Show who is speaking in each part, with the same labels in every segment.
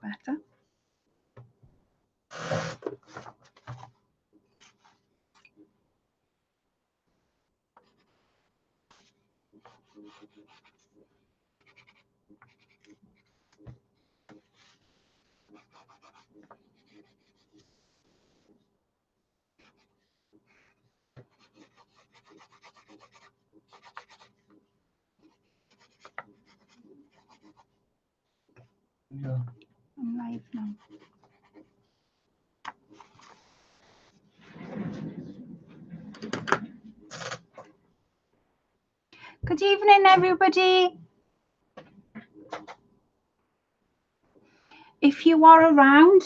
Speaker 1: Better.
Speaker 2: Yeah.
Speaker 1: I'm live now. Good evening, everybody. If you are around,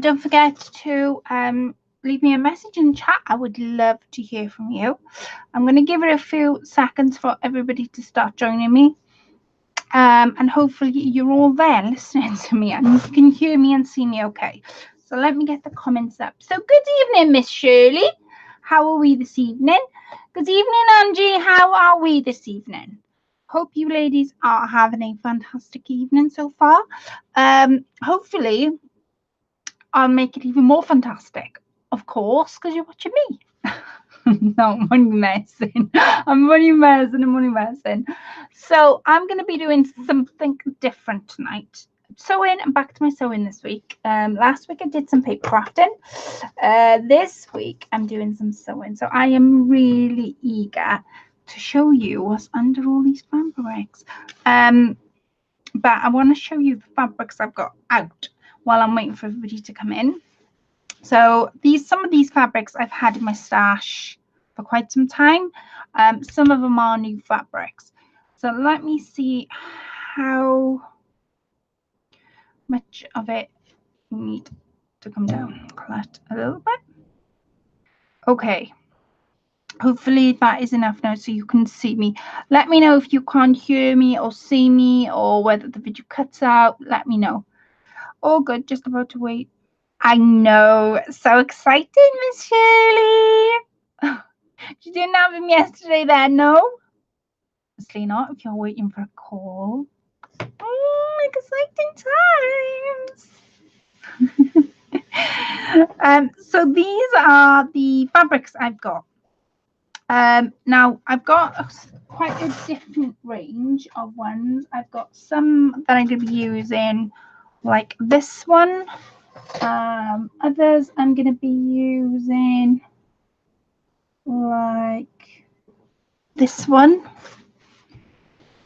Speaker 1: don't forget to leave me a message in chat. I would love to hear from you. I'm going to give it a few seconds for everybody to start joining me. And hopefully you're all there listening to me and you can hear me and see me okay. So let me get the comments up. So good evening, Miss Shirley. How are we this evening? Good evening, Angie. How are we this evening? Hope you ladies are having a fantastic evening so far. Hopefully I'll make it even more fantastic, of course, because you're watching me. No, I'm only messing. I'm only messing. So I'm going to be doing something different tonight. Sewing, I'm back to my sewing this week. Last week I did some paper crafting. This week I'm doing some sewing. So I am really eager to show you what's under all these fabrics. But I want to show you the fabrics I've got out while I'm waiting for everybody to come in. So some of these fabrics I've had in my stash for quite some time. Some of them are new fabrics. So let me see how much of it you need to come down. Collect a little bit. Okay. Hopefully that is enough now so you can see me. Let me know if you can't hear me or see me or whether the video cuts out. Let me know. All good. Just about to wait. I know. So exciting, Miss Shirley. You didn't have him yesterday then, no? Obviously not if you're waiting for a call. Exciting times. So these are the fabrics I've got. Now I've got quite a different range of ones. I've got some that I'm going to be using like this one. Others I'm going to be using like this one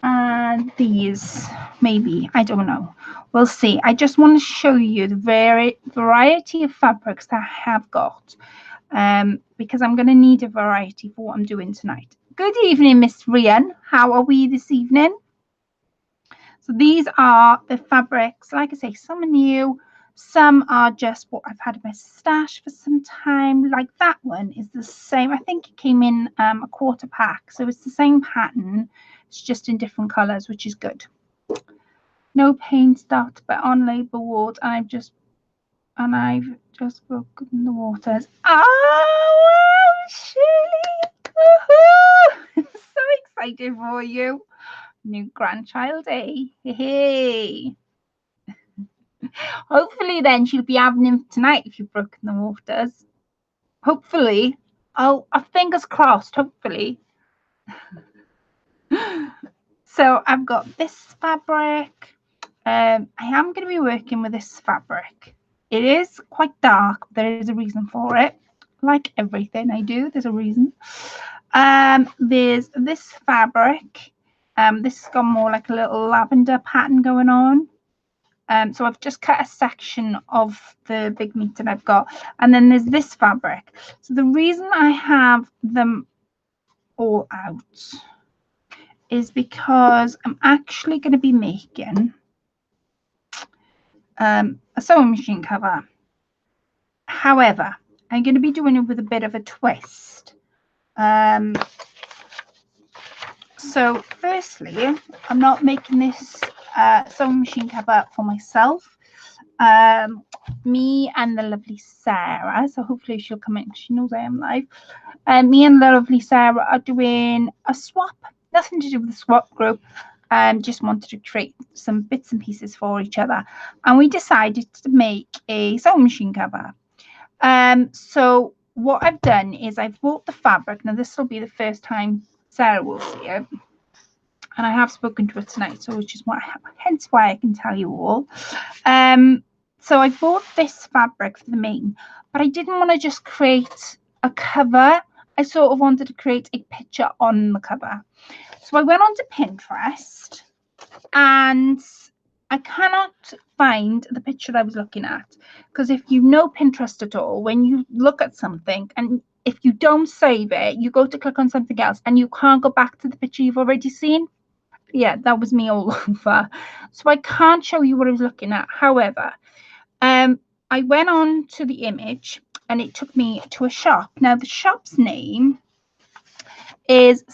Speaker 1: and these, maybe, I don't know, we'll see. I just want to show you the variety of fabrics that I have got, because I'm going to need a variety for what I'm doing tonight. Good evening, Miss Rian. How are we this evening? So these are the fabrics. Like I say, some are new, some are just what I've had in my stash for some time. Like that one is the same. I think it came in a quarter pack, so it's the same pattern. It's just in different colors, which is good. No paint dot, but on label ward. I've just broken the waters. Oh, Shirley! Woohoo! So excited for you. New grandchild, eh? Hey. Hopefully then she'll be having him tonight if you've broken the waters. Hopefully. Oh, fingers crossed, hopefully. So I've got this fabric. I am going to be working with this fabric. It is quite dark, but there is a reason for it. Like everything I do, there's a reason. There's this fabric. This has got more like a little lavender pattern going on. So I've just cut a section of the big meter I've got. And then there's this fabric. So the reason I have them all out is because I'm actually going to be making a sewing machine cover. However, I'm going to be doing it with a bit of a twist. So firstly, I'm not making this sewing machine cover for myself. Me and the lovely Sarah, so hopefully she'll come in, she knows I am live. Me and the lovely Sarah are doing a swap, nothing to do with the swap group. Just wanted to create some bits and pieces for each other, and we decided to make a sewing machine cover. So what I've done is I've bought the fabric. Now this will be the first time Sarah will see it, and I have spoken to her tonight, so which is why, hence why I can tell you all. So I bought this fabric for the main, but I didn't want to just create a cover. I sort of wanted to create a picture on the cover. So I went onto Pinterest, and I cannot find the picture I was looking at, because if you know Pinterest at all, when you look at something and if you don't save it, you go to click on something else and you can't go back to the picture you've already seen. Yeah, that was me all over. So I can't show you what I was looking at. However, I went on to the image and it took me to a shop. Now the shop's name is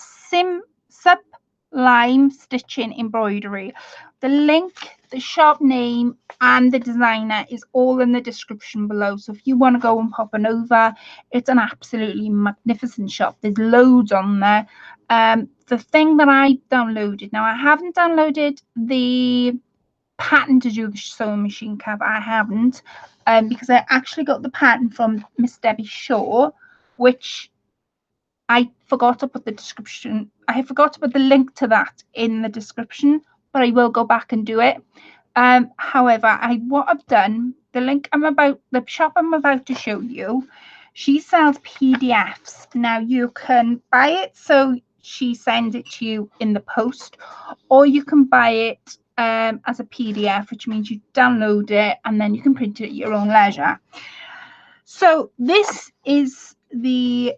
Speaker 1: Sublime Stitching Embroidery. The link, the shop name, and the designer is all in the description below. So if you want to go and pop on over, it's an absolutely magnificent shop. There's loads on there. The thing that I downloaded, now I haven't downloaded the pattern to do the sewing machine cover. I haven't, because I actually got the pattern from Miss Debbie Shaw, which I forgot to put the description. I forgot to put the link to that in the description, but I will go back and do it. However, what I've done, the shop I'm about to show you, she sells PDFs. Now you can buy it, so she sends it to you in the post, or you can buy it as a PDF, which means you download it and then you can print it at your own leisure. So this is the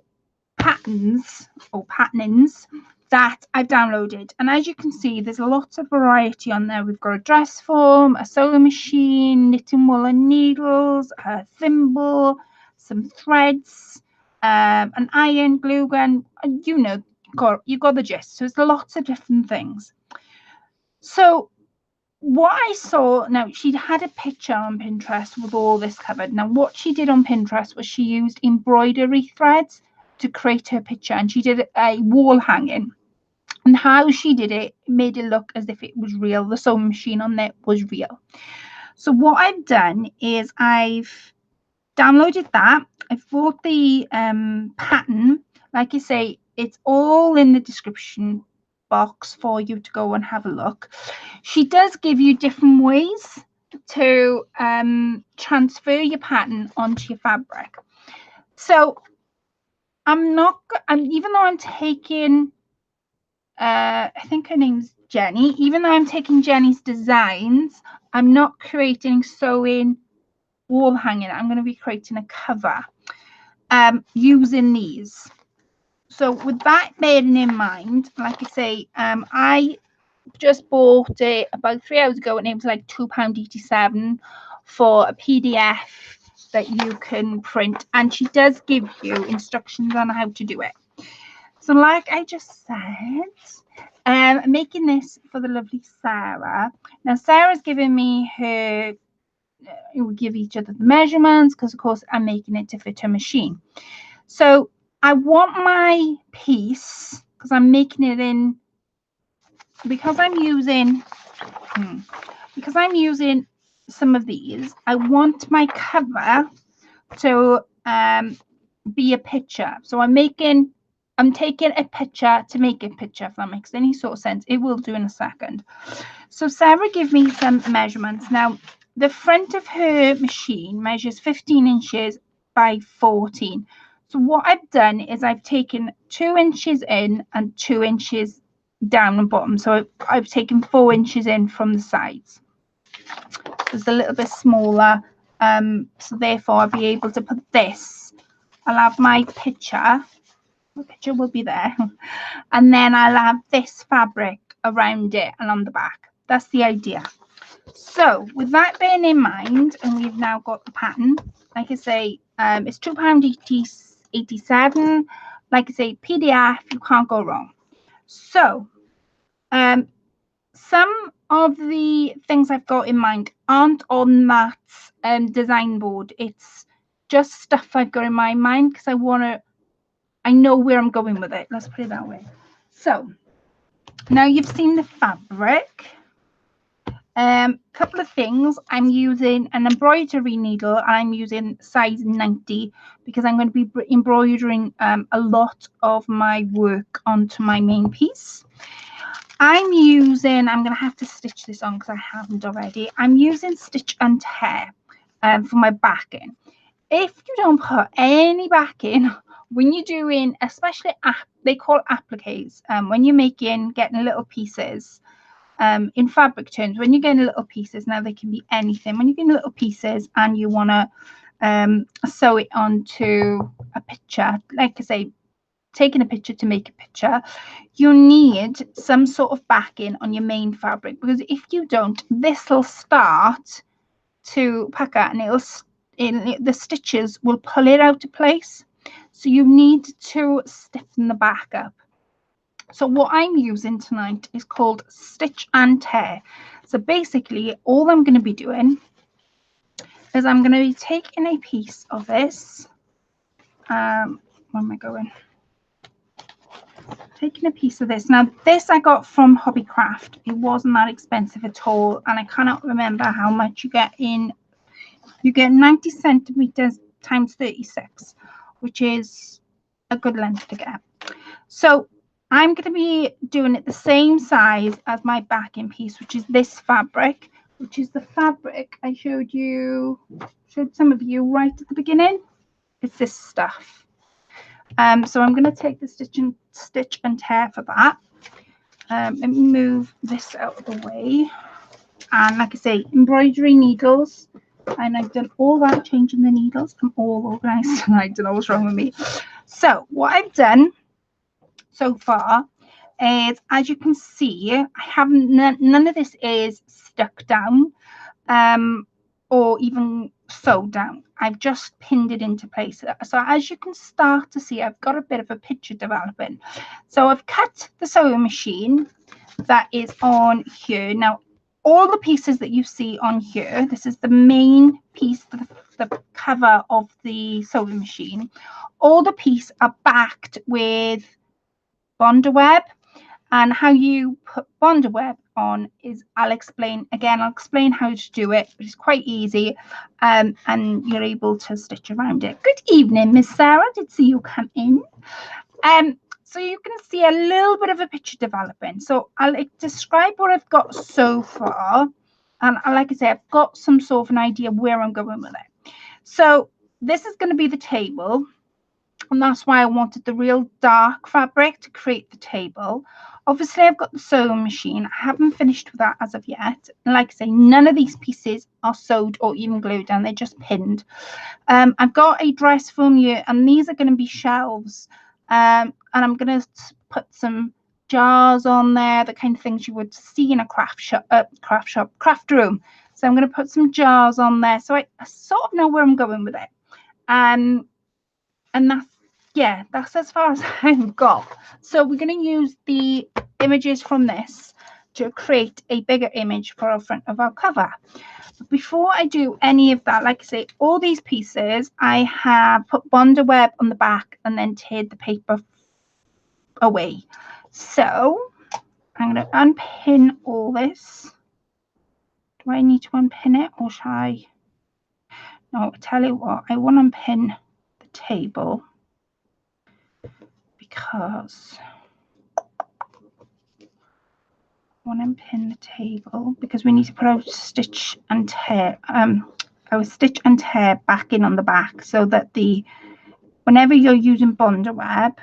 Speaker 1: patterns or patternings that I've downloaded, and as you can see, there's lots of variety on there. We've got a dress form, a sewing machine, knitting wool and needles, a thimble, some threads, an iron, glue gun, and you got the gist. So it's lots of different things. So what I saw, now she had a picture on Pinterest with all this covered. Now what she did on Pinterest was she used embroidery threads to create her picture, and she did a wall hanging, and how she did it made it look as if it was real. The sewing machine on there was real. So what I've done is I've downloaded that. I've bought the pattern. Like I say, it's all in the description box for you to go and have a look. She does give you different ways to transfer your pattern onto your fabric. So even though I'm taking I think her name's Jenny, even though I'm taking Jenny's designs, I'm not creating sewing wall hanging. I'm going to be creating a cover using these. So with that bearing in mind, like I say, I just bought it about 3 hours ago, and it was like £2.87 for a PDF that you can print, and she does give you instructions on how to do it. So like I just said, making this for the lovely Sarah. Now Sarah's giving me her, we'll give each other the measurements, because of course I'm making it to fit her machine. So I want my piece, because I'm making it in, because I'm using some of these, I want my cover to be a picture. So I'm taking a picture to make a picture, if that makes any sort of sense. It will do in a second. So Sarah gave me some measurements. Now the front of her machine measures 15 inches by 14. So what I've done is I've taken 2 inches in and 2 inches down and bottom. So I've taken 4 inches in from the sides. It's a little bit smaller, so therefore I'll be able to put this. I'll have my picture. The picture will be there, and then I'll have this fabric around it and on the back. That's the idea. So with that being in mind, and we've now got the pattern, like I say, it's £2.87. Like I say, PDF, you can't go wrong. So some of the things I've got in mind aren't on that design board. It's just stuff I've got in my mind because I know where I'm going with it. Let's put it that way. So now you've seen the fabric. Couple of things. I'm using an embroidery needle and I'm using size 90 because I'm going to be embroidering a lot of my work onto my main piece. I'm going to have to stitch this on because I haven't already. I'm using stitch and tear for my backing. If you don't put any backing when you're doing, especially they call appliques, when you're getting little pieces, in fabric terms, when you're getting little pieces, now they can be anything. When you're getting little pieces and you want to sew it onto a picture, like I say, taking a picture to make a picture, you need some sort of backing on your main fabric, because if you don't, this will start to pack out and the stitches will pull it out of place. So you need to stiffen the back up. So what I'm using tonight is called stitch and tear. So basically all I'm going to be doing is I'm going to be taking a piece of this. Where am I going? Taking a piece of this. Now this I got from Hobbycraft. It wasn't that expensive at all, and I cannot remember how much you get in. You get 90 centimeters times 36, which is a good length to get. So I'm going to be doing it the same size as my backing piece, which is this fabric, which is the fabric I showed some of you right at the beginning. It's this stuff. So I'm going to take the stitch and tear for that. Let me move this out of the way. And like I say, embroidery needles. And I've done all that, changing the needles. I'm all organised tonight. I don't know what's wrong with me. So what I've done so far is, as you can see, I haven't, none of this is stuck down or even sewed down. I've just pinned it into place. So as you can start to see, I've got a bit of a picture developing. So I've cut the sewing machine that is on here. Now all the pieces that you see on here, this is the main piece, the cover of the sewing machine. All the pieces are backed with Bondaweb, and how you put Bondaweb on is I'll explain how to do it, but it's quite easy, and you're able to stitch around it. Good evening, Miss Sarah, did see you come in. So you can see a little bit of a picture developing. So I'll describe what I've got so far, and like I say, I've got some sort of an idea where I'm going with it. So this is going to be the table, and that's why I wanted the real dark fabric to create the table. Obviously I've got the sewing machine. I haven't finished with that as of yet, and like I say, none of these pieces are sewed or even glued down, they're just pinned. I've got a dress form here, and these are going to be shelves, and I'm going to put some jars on there, the kind of things you would see in a craft room. So I'm going to put some jars on there, so I sort of know where I'm going with it. And that's as far as I've got. So we're going to use the images from this to create a bigger image for our front of our cover. But before I do any of that, like I say, all these pieces I have put Bondaweb on the back and then teared the paper away. So I'm going to unpin all this. Do I need to unpin it, or shall I? No, I'll tell you what, I want to unpin the table, because I want to pin the table because we need to put our stitch and tear back in on the back, so that whenever you're using Bondaweb,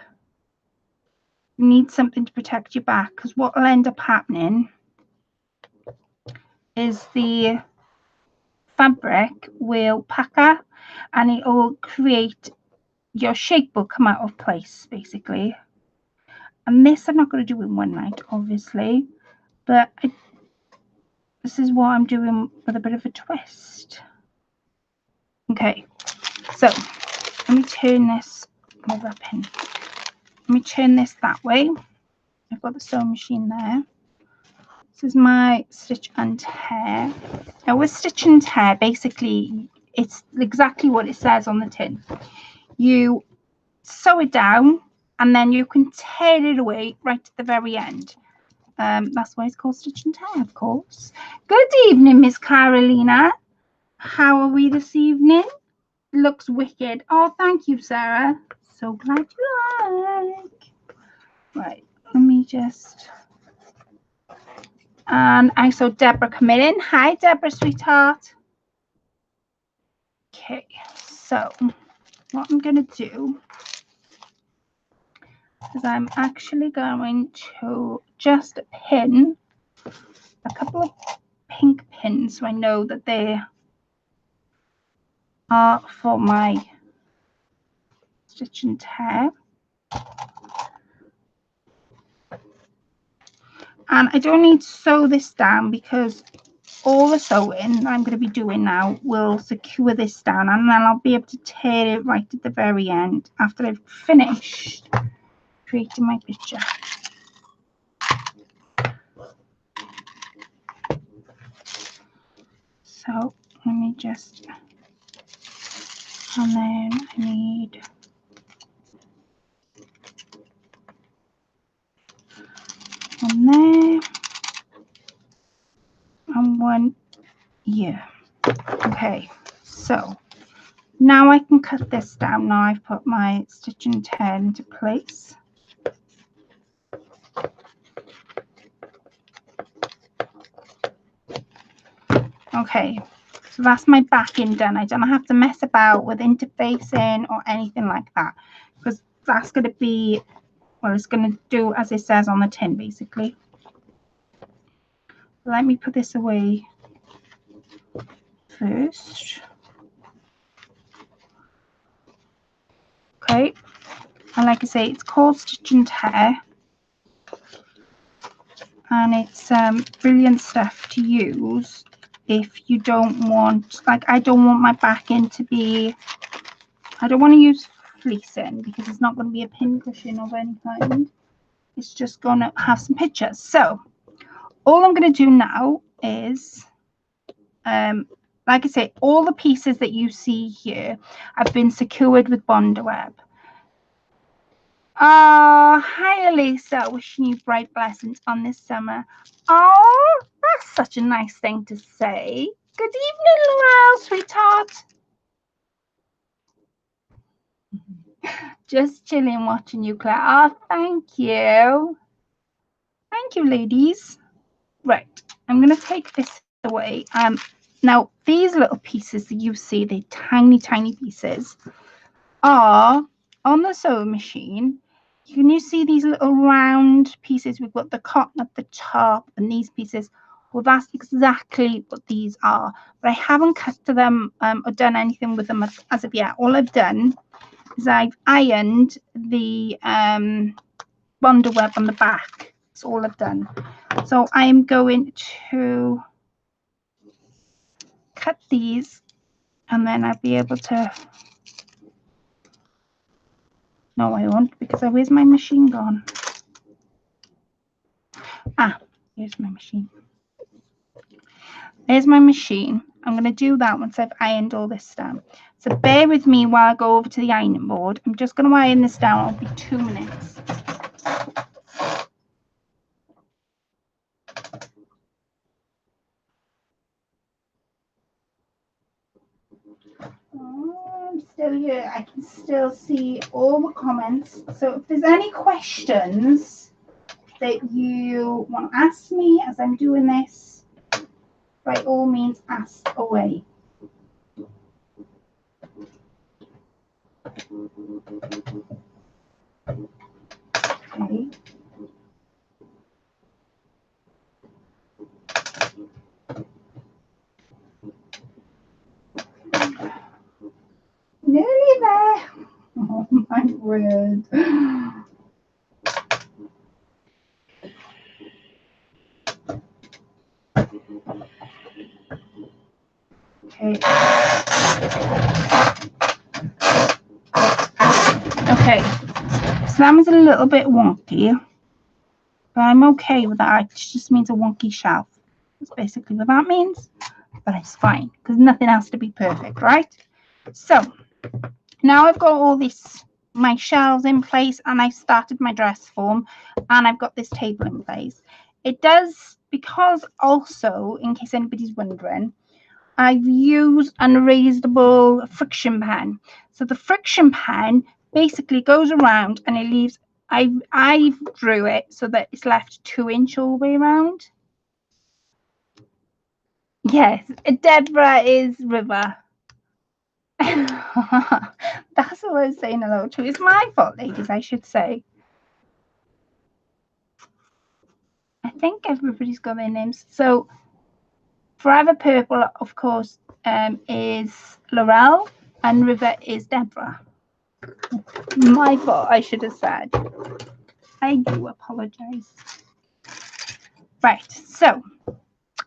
Speaker 1: you need something to protect your back, because what will end up happening is the fabric will pack up and it will create, your shape will come out of place basically. And this I'm not going to do in one night, obviously, but this is what I'm doing with a bit of a twist. Okay, so let me turn this, let me turn this that way. I've got the sewing machine there. This is my stitch and tear. Now with stitch and tear, basically it's exactly what it says on the tin. You sew it down and then you can tear it away right at the very end. That's why it's called stitch and tear, of course. Good evening, Miss Carolina. How are we this evening? Looks wicked. Oh, thank you, Sarah. So glad you like. Right, let me just... And I saw Deborah come in. Hi, Deborah, sweetheart. Okay, so what I'm going to do is I'm actually going to just pin a couple of pink pins so I know that they are for my stitch and tear. And I don't need to sew this down because all the sewing I'm going to be doing now will secure this down, and then I'll be able to tear it right at the very end after I've finished creating my picture. So let me just, and then I need one there and one here. Okay, so now I can cut this down. Now I've put my stitch and tear into place. Okay, so that's my backing done. I don't have to mess about with interfacing or anything like that, because that's going to be, well, it's going to do as it says on the tin, basically. Let me put this away first. Okay, and like I say, it's called stitch and tear, and it's brilliant stuff to use if you don't want, like, I don't want my backing to be, I don't want to use fleecing because it's not going to be a pin cushion of any kind. It's just going to have some pictures. So all I'm going to do now is, like I say, all the pieces that you see here have been secured with Bondo web. Oh, hi Elisa, wishing you bright blessings on this summer. Oh, that's such a nice thing to say. Good evening, Laurel, sweetheart. Just chilling, watching you, Claire. Oh, thank you. Thank you, ladies. Right, I'm going to take this away. Now, these little pieces that you see, they're tiny, tiny pieces, are on the sewing machine. Can you see these little round pieces? We've got the cotton at the top and these pieces. Well, that's exactly what these are. But I haven't cut to them or done anything with them as of yet. All I've done is I've ironed the Bondo web on the back. That's all I've done. So I'm going to cut these and then I'll be able to, no I won't, because where's my machine gone? Ah, here's my machine. There's my machine. I'm going to do that once I've ironed all this down. So bear with me while I go over to the ironing board. I'm just going to iron this down. It'll be 2 minutes. Oh, I'm still here. I can still see all the comments. So if there's any questions that you want to ask me as I'm doing this, by all means ask away. Okay. Nearly there. Oh my word. Okay. Okay. So that was a little bit wonky. but I'm okay with that. It just means a wonky shelf. That's basically what that means, but it's fine because nothing has to be perfect, right? So now I've got all this, my shelves in place, and I started my dress form, and I've got this table in place. It does, because also, in case anybody's wondering, I've used an erasable friction pen. So the friction pen basically goes around and it leaves, I drew it so that it's left 2-inch all the way around. Yes, Deborah is River. That's what I was saying hello to. It's my fault, ladies, I should say. I think everybody's got their names. So Forever Purple, of course, is Laurel, and River is Deborah. My fault, I should have said. I do apologize. Right, so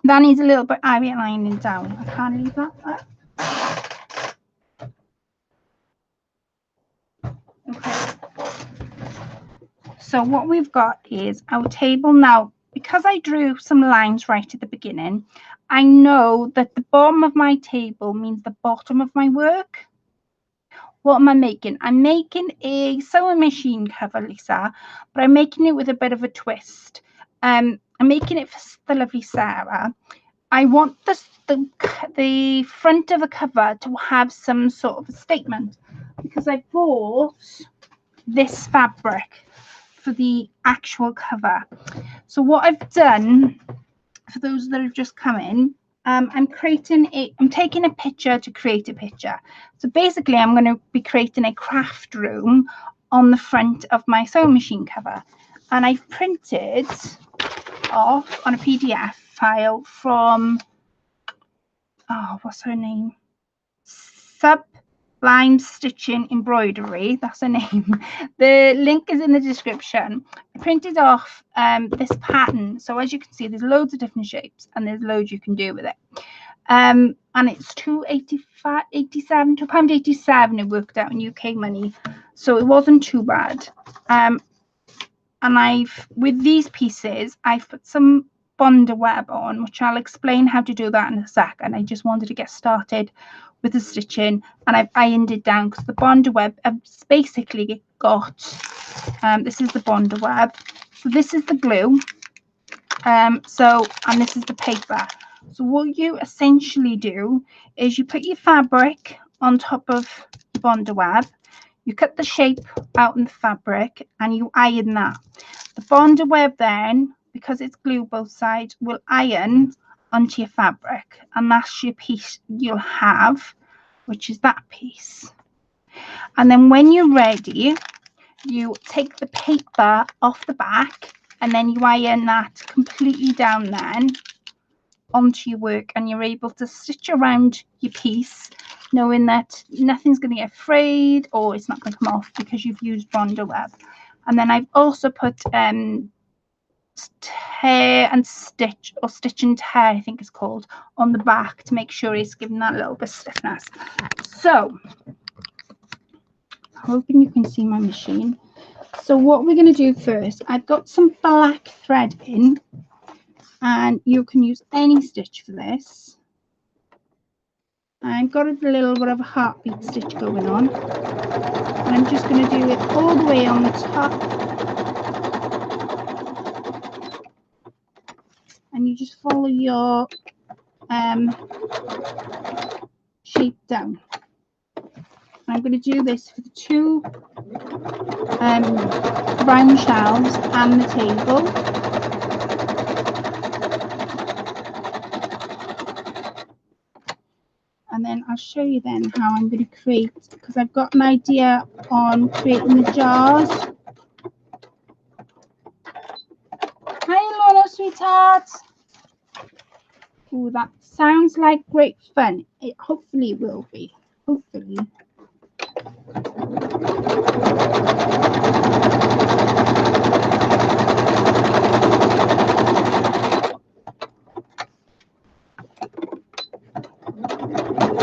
Speaker 1: that needs a little bit outlining down. I can't leave that there. Okay. So what we've got is our table now. Because I drew some lines right at the beginning, I know that the bottom of my table means the bottom of my work. What am I making? I'm making a sewing machine cover, Lisa, but I'm making it with a bit of a twist. I'm making it for the lovely Sarah. I want the front of the cover to have some sort of a statement, because I bought this fabric for the actual cover. So what I've done, for those that have just come in, I'm taking a picture to create a picture. So basically I'm going to be creating a craft room on the front of my sewing machine cover, and I've printed off on a PDF file from, oh, what's her name? Sublime Stitching Embroidery. That's her name. The link is in the description. I printed off this pattern. So as you can see, there's loads of different shapes and there's loads you can do with it. And it's £2.87 it worked out in UK money. So it wasn't too bad. And with these pieces, I've put some bonder web on, which I'll explain how to do that in a sec. And I just wanted to get started with the stitching, and I've ironed it down because the bonder web has basically got, this is the bonder web, so this is the glue, and this is the paper. So what you essentially do is you put your fabric on top of the bonder web, you cut the shape out in the fabric, and you iron that. The bonder web then, because it's glue both sides, will iron onto your fabric, and that's your piece you'll have, which is that piece. And then when you're ready, you take the paper off the back, and then you iron that completely down then onto your work, and you're able to stitch around your piece knowing that nothing's going to get frayed or it's not going to come off because you've used bonder web. And then I've also put tear and stitch, or stitch and tear I think it's called, on the back to make sure it's giving that little bit of stiffness. So I'm hoping you can see my machine. So what we're going to do first, I've got some black thread in, and you can use any stitch for this. I've got a little bit of a heartbeat stitch going on, and I'm just going to do it all the way on the top, and you just follow your shape down. I'm going to do this for the two round shelves and the table. And then I'll show you then how I'm going to create, because I've got an idea on creating the jars. Hi Lola, sweetheart. Oh, that sounds like great fun. It hopefully will be. Hopefully.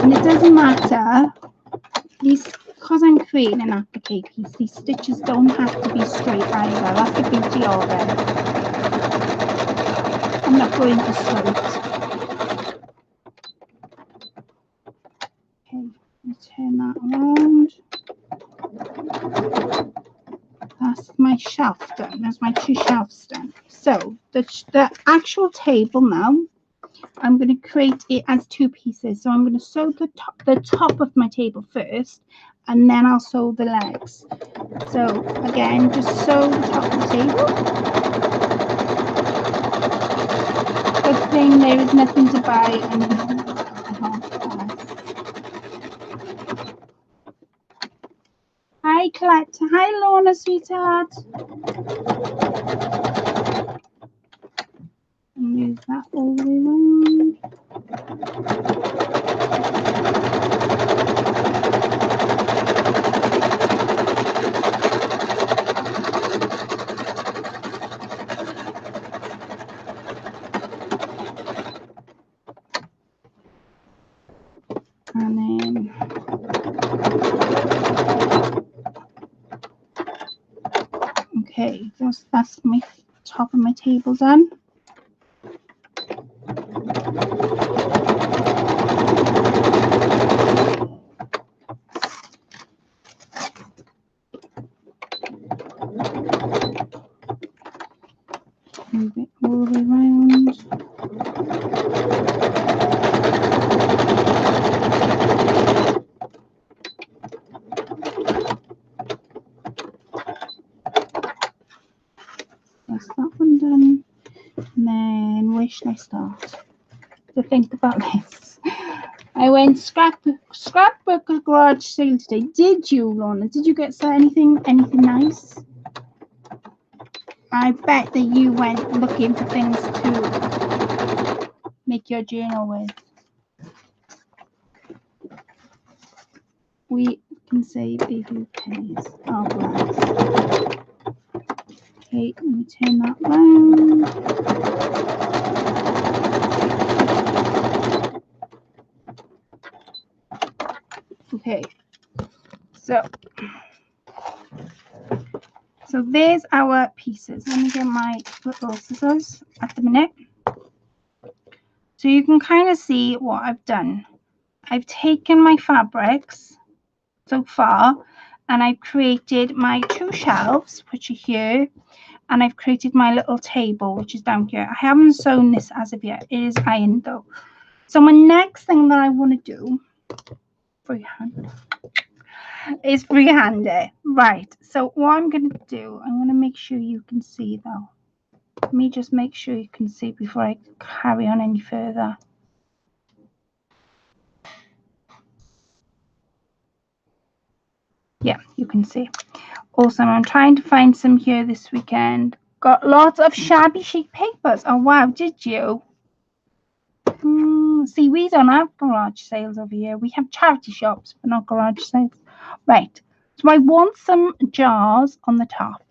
Speaker 1: And it doesn't matter, because I'm creating an applique piece, these stitches don't have to be straight either. That's the beauty of it. I'm not going to sew it. Okay, let's turn that around. That's my shelf done. That's my 2 shelves done. So the actual table now, I'm going to create it as 2 pieces. So I'm going to sew the top of my table first, and then I'll sew the legs. So again, just sew the top of the table. Good thing there is nothing to buy and Hi Colette. Hi Lorna, sweetheart. Move that all the way around. And then okay, that's my top of my table done. Move it all the way around. That's that one done. And then where should I start to think about this? I went scrapbook garage sale today. Did you, Lorna? Did you get anything nice? I bet that you went looking for things to make your journal with. We can save a few pennies. Oh, bless. Okay, let me turn that round. Okay, so there's our pieces. Let me get my little scissors at the minute. So you can kind of see what I've done. I've taken my fabrics so far and I've created my 2 shelves, which are here, and I've created my little table, which is down here. I haven't sewn this as of yet. It is ironed though. So my next thing that I want to do, freehand, is freehand it. Right. So what I'm going to do, I'm going to make sure you can see though. Let me just make sure you can see before I carry on any further. Yeah, you can see. Awesome. I'm trying to find some here this weekend. Got lots of shabby chic papers. Oh wow, did you? See, we don't have garage sales over here. We have charity shops, but not garage sales. Right. So I want some jars on the top.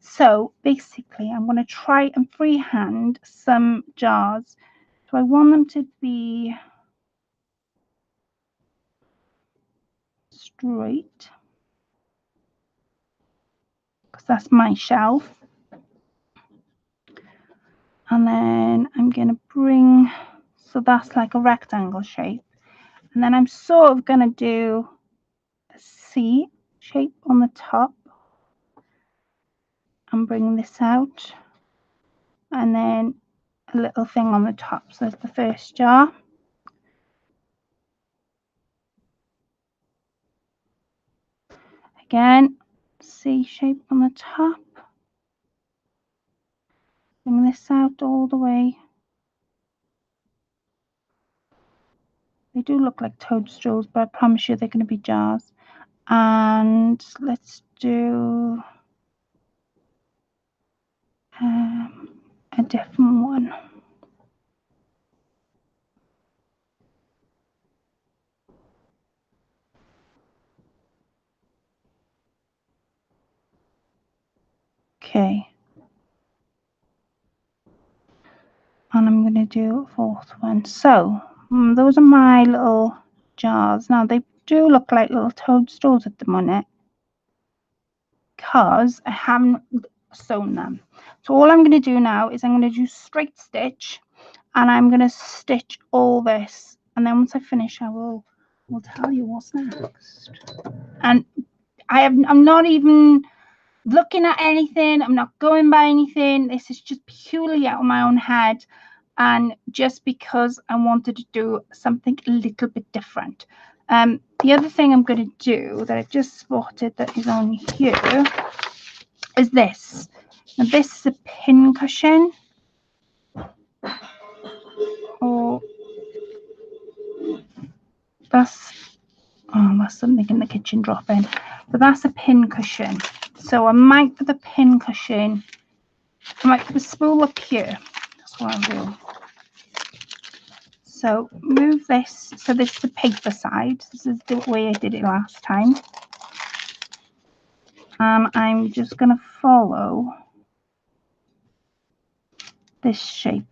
Speaker 1: So basically, I'm going to try and freehand some jars. So I want them to be straight, because that's my shelf. And then I'm going to bring, so that's like a rectangle shape. And then I'm sort of going to do a C shape on the top and bring this out. And then a little thing on the top. So that's the first jar. Again, C shape on the top. Bring this out all the way. They do look like toadstools, but I promise you they're going to be jars. And let's do a different one. Okay. And I'm going to do a 4th one. So those are my little jars. Now they do look like little toadstools at the minute because I haven't sewn them. So all I'm going to do now is I'm going to do straight stitch and I'm going to stitch all this, and then once I finish I will tell you what's next. And I'm not even looking at anything, I'm not going by anything. This is just purely out of my own head, and just because I wanted to do something a little bit different. The other thing I'm going to do that I've just spotted that is on here is this. Now this is a pin cushion, or that's something in the kitchen dropping, but that's a pin cushion. So I might put the pin cushion, I might put the spool up here. That's what I'll do. So move this. So this is the paper side. This is the way I did it last time. And I'm just going to follow this shape.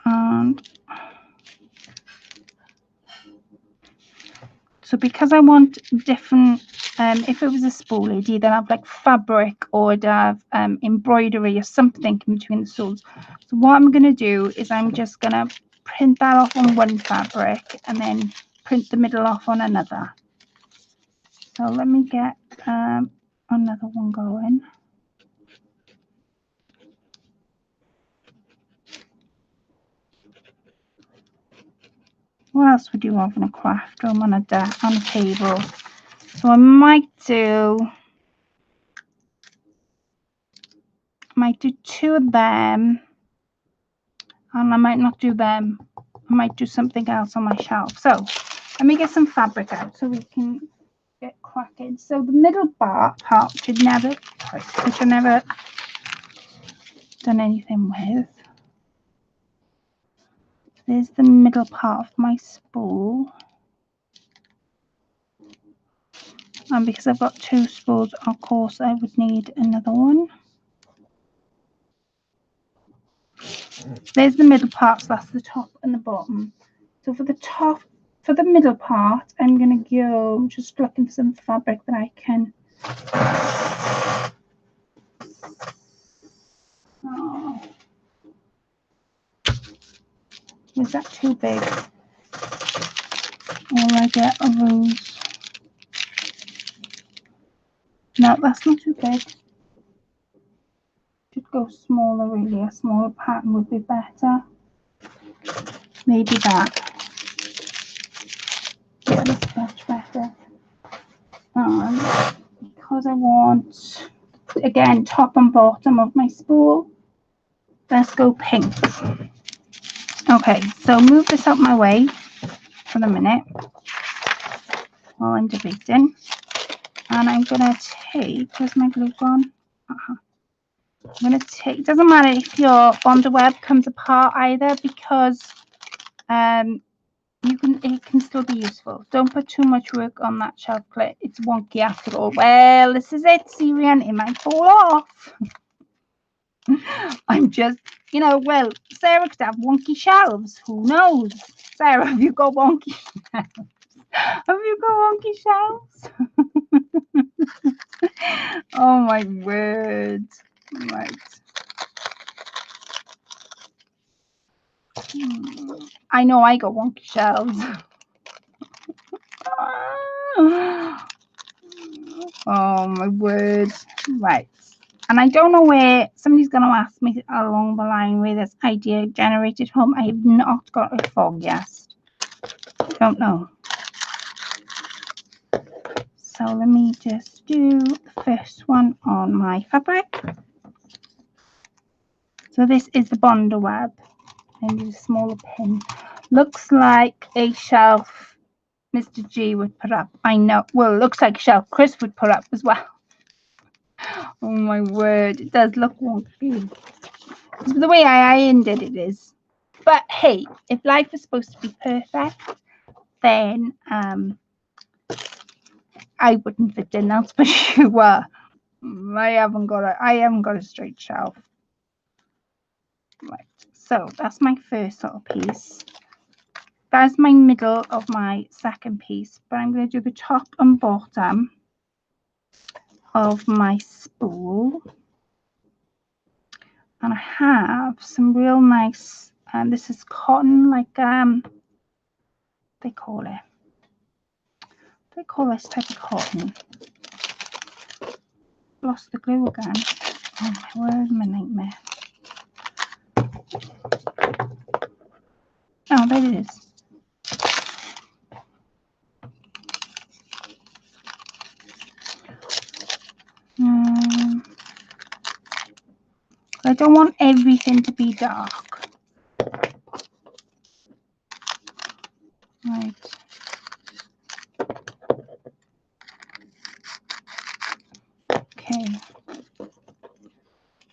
Speaker 1: And so because I want different, if it was a spool, it'd either have like fabric or it'd have embroidery or something in between the spools. So what I'm going to do is I'm just going to print that off on one fabric and then print the middle off on another. So let me get another one going. What else would you have in a craft room on a table? So I might do two of them, and I might not do them. I might do something else on my shelf. So let me get some fabric out so we can get cracking. So the middle part which I never done anything with. There's the middle part of my spool. And because I've got two spools, of course I would need another one. There's the middle part, so that's the top and the bottom. So for the middle part, I'm going to go just looking for some fabric that I can. Oh, was that too big? Or I get a rose? No, that's not too big. Should go smaller, really. A smaller pattern would be better. Maybe that. Yeah, that's much better. Because I want, again, top and bottom of my spool, let's go pink. Okay, so move this out my way for the minute while I'm debating. And I'm going to take, where's my glue gone? I'm going to take, it doesn't matter if your bonder web comes apart either, because it can still be useful. Don't put too much work on that shelf clip. It's wonky after all. Well, this is it, Syrian. It might fall off. I'm just, well, Sarah could have wonky shelves. Who knows? Sarah, have you got wonky shelves? Have you got wonky shelves? Oh my word. Right. I know I got wonky shelves. Oh my word. Right. And I don't know where somebody's going to ask me along the line where this idea generated from. I have not got a fog yet. Don't know. So let me just do the first one on my fabric. So this is the bonder web. And use a smaller pin. Looks like a shelf Mr. G would put up. I know. Well, it looks like a shelf Chris would put up as well. Oh my word. It does look wonky. The way I ironed it is. But hey, if life is supposed to be perfect, then I wouldn't fit in, that's for sure. I haven't got a straight shelf. Right, so that's my first little piece. That's my middle of my second piece, but I'm going to do the top and bottom of my spool, and I have some real nice, and this is cotton, like they call this type of cotton. Lost the glue again. Oh my word, my nightmare. Oh, there it is. I don't want everything to be dark. Right. Okay.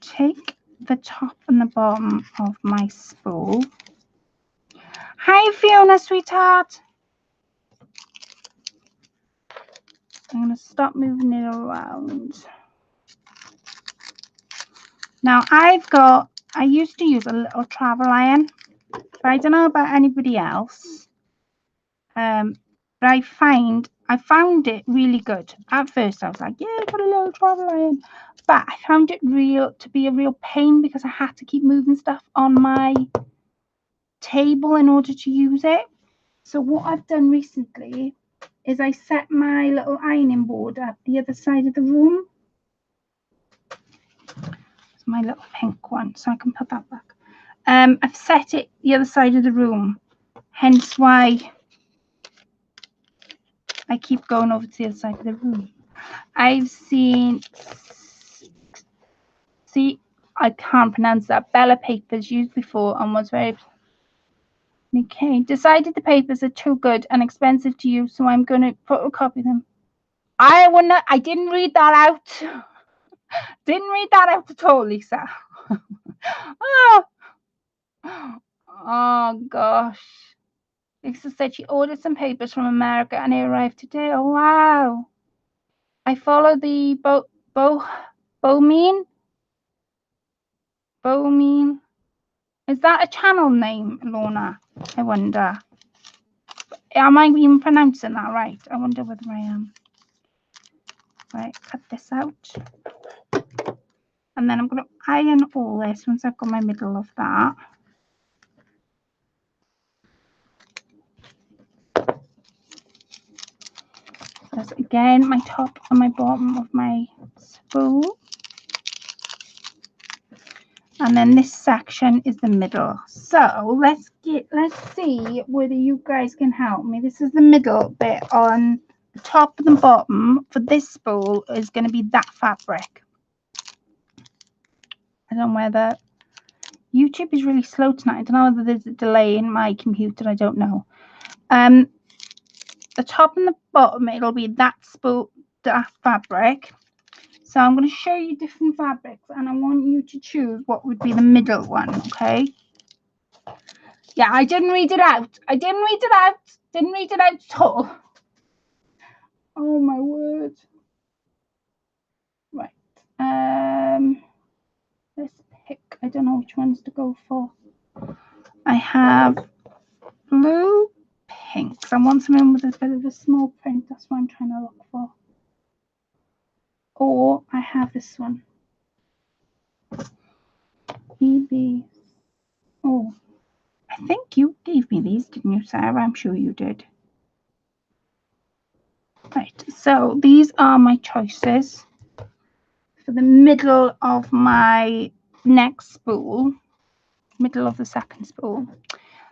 Speaker 1: Take the top and the bottom of my spool. Hi, Fiona, sweetheart. I'm going to stop moving it around. Now, I used to use a little travel iron, but I don't know about anybody else. But I found it really good. At first, I was like, yeah, I got a little travel iron. But I found it to be a real pain because I had to keep moving stuff on my table in order to use it. So what I've done recently is I set my little ironing board at the other side of the room. It's my little pink one, so I can put that back. I've set it the other side of the room, hence why I keep going over to the other side of the room. I've seen, I can't pronounce that, Bella papers used before and was very... Okay, decided the papers are too good and expensive to use, so I'm going to photocopy them. I didn't read that out. Didn't read that out at all, Lisa. Oh. Oh, gosh. Lisa said she ordered some papers from America and they arrived today. Oh, wow. I follow the Bowmean. Is that a channel name, Lorna? I wonder. Am I even pronouncing that right? I wonder whether I am. Right, cut this out. And then I'm going to iron all this once I've got my middle of that. That's again my top and my bottom of my spool. And then this section is the middle. So let's see whether you guys can help me. This is the middle bit on the top and the bottom for this spool is going to be that fabric. I don't know whether YouTube is really slow tonight. I don't know whether there's a delay in my computer. I don't know. The top and the bottom, it'll be that spool, that fabric. So I'm going to show you different fabrics and I want you to choose what would be the middle one, okay? Yeah, I didn't read it out. Didn't read it out at all. Oh my word. Right. Let's pick. I don't know which ones to go for. I have blue, pinks. I want something with a bit of a small print. That's what I'm trying to look for. Or I have this one. EB. Oh, I think you gave me these, didn't you, Sarah? I'm sure you did. Right, so these are my choices for the middle of my next spool, middle of the second spool.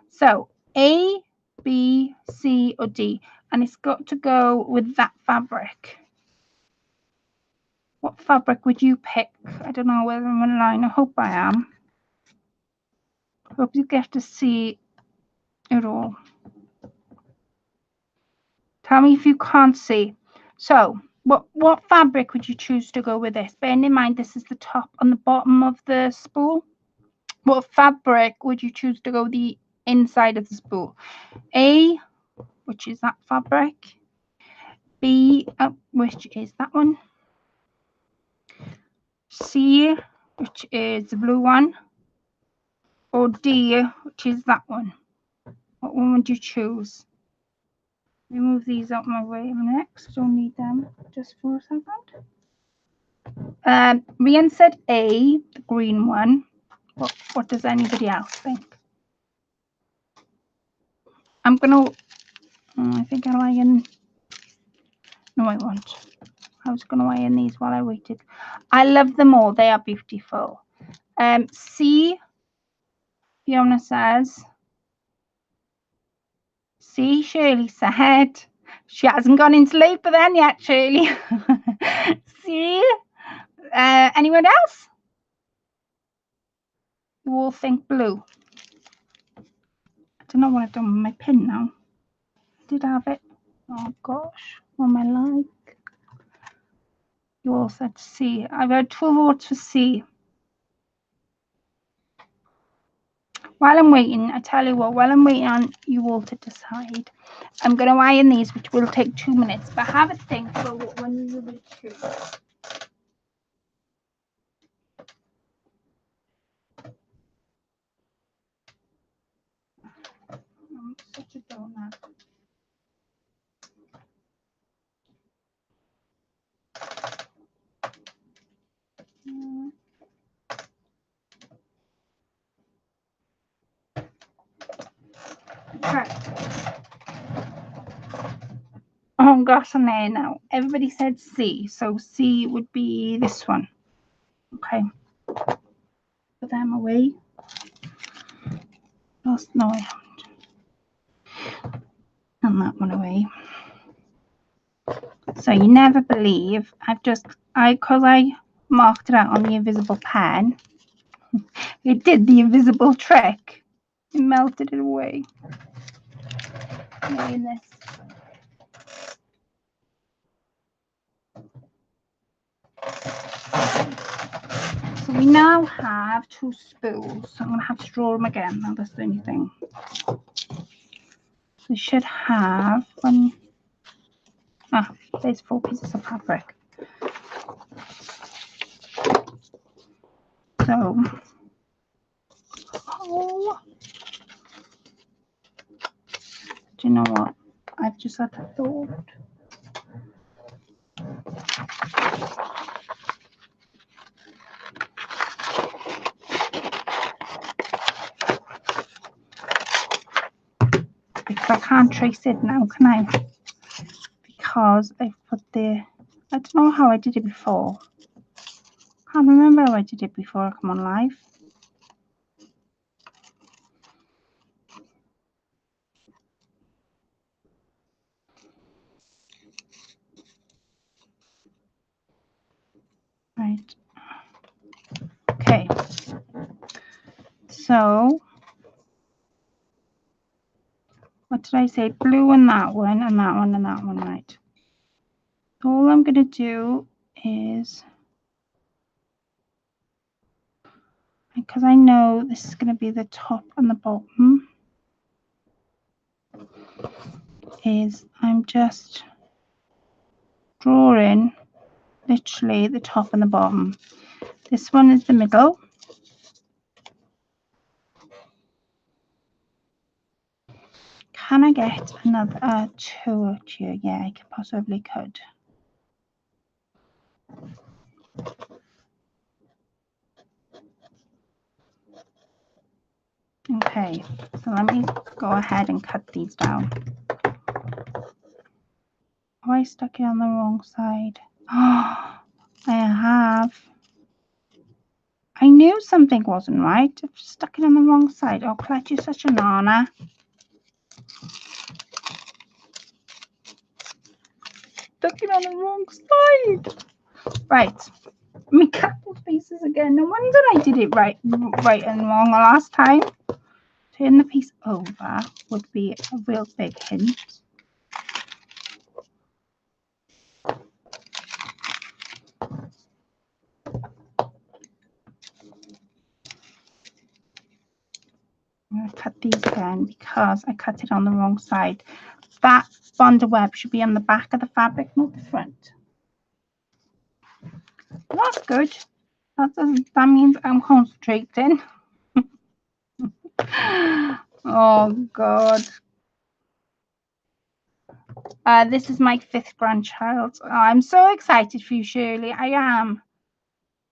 Speaker 1: So A, B, C, or D, and it's got to go with that fabric. What fabric would you pick? I don't know whether I'm online. I hope I am. I hope you get to see it all. Tell me if you can't see. So what fabric would you choose to go with this? Bearing in mind this is the top and the bottom of the spool. What fabric would you choose to go the inside of the spool? A, which is that fabric. B, which is that one. C, which is the blue one. Or D, which is that one. What one would you choose? Remove these out my way a minute, because I don't need them just for a second. Rian said A, the green one. What does anybody else think? I'm gonna. I think I'll iron. No, I won't. I was gonna iron these while I waited. I love them all. They are beautiful. C. Fiona says. C. Shirley said. She hasn't gone into labour then yet, Shirley. C. Anyone else? You all think blue. I don't know what I've done with my pin now. Did I have it? Oh gosh, what am I like? You all said C. I've had 2 votes for C. While I'm waiting, I tell you what, while I'm waiting on you all to decide, I'm going to iron these, which will take 2 minutes, but have a think about what one you would choose. I'm such a donut. Right. Oh gosh, I'm there now. Everybody said C, so C would be this one. Okay. Put them away. No, I haven't. And that one away. So you never believe because I marked it out on the invisible pen. It did the invisible trick. It melted it away. In this. So we now have 2 spools. So I'm going to have to draw them again. Now that's the only thing. So we should have one. There's 4 pieces of fabric. So, do you know what? I've just had a thought. Because I can't trace it now, can I? Because I've put I don't know how I did it before. Can't remember how I did it before I come on live. Right. Okay. So, what did I say? Blue and that one, and that one, and that one, right? So all I'm going to do is, because I know this is going to be the top and the bottom, is I'm just drawing literally the top and the bottom. This one is the middle. Can I get another 2 here? Yeah, I possibly could. Okay, so let me go ahead and cut these down. Oh, I stuck it on the wrong side. Oh, I have. I knew something wasn't right. I've stuck it on the wrong side. Oh, Clutch, you're such a nana. Stuck it on the wrong side. Right. Let me cut those pieces again. No wonder I did it right and wrong last time. Turn the piece over would be a real big hint. I'm going to cut these again because I cut it on the wrong side. That bonder web should be on the back of the fabric, not the front. That's good. That means I'm concentrating. Oh God. This is my 5th grandchild. Oh, I'm so excited for you, Shirley. I am.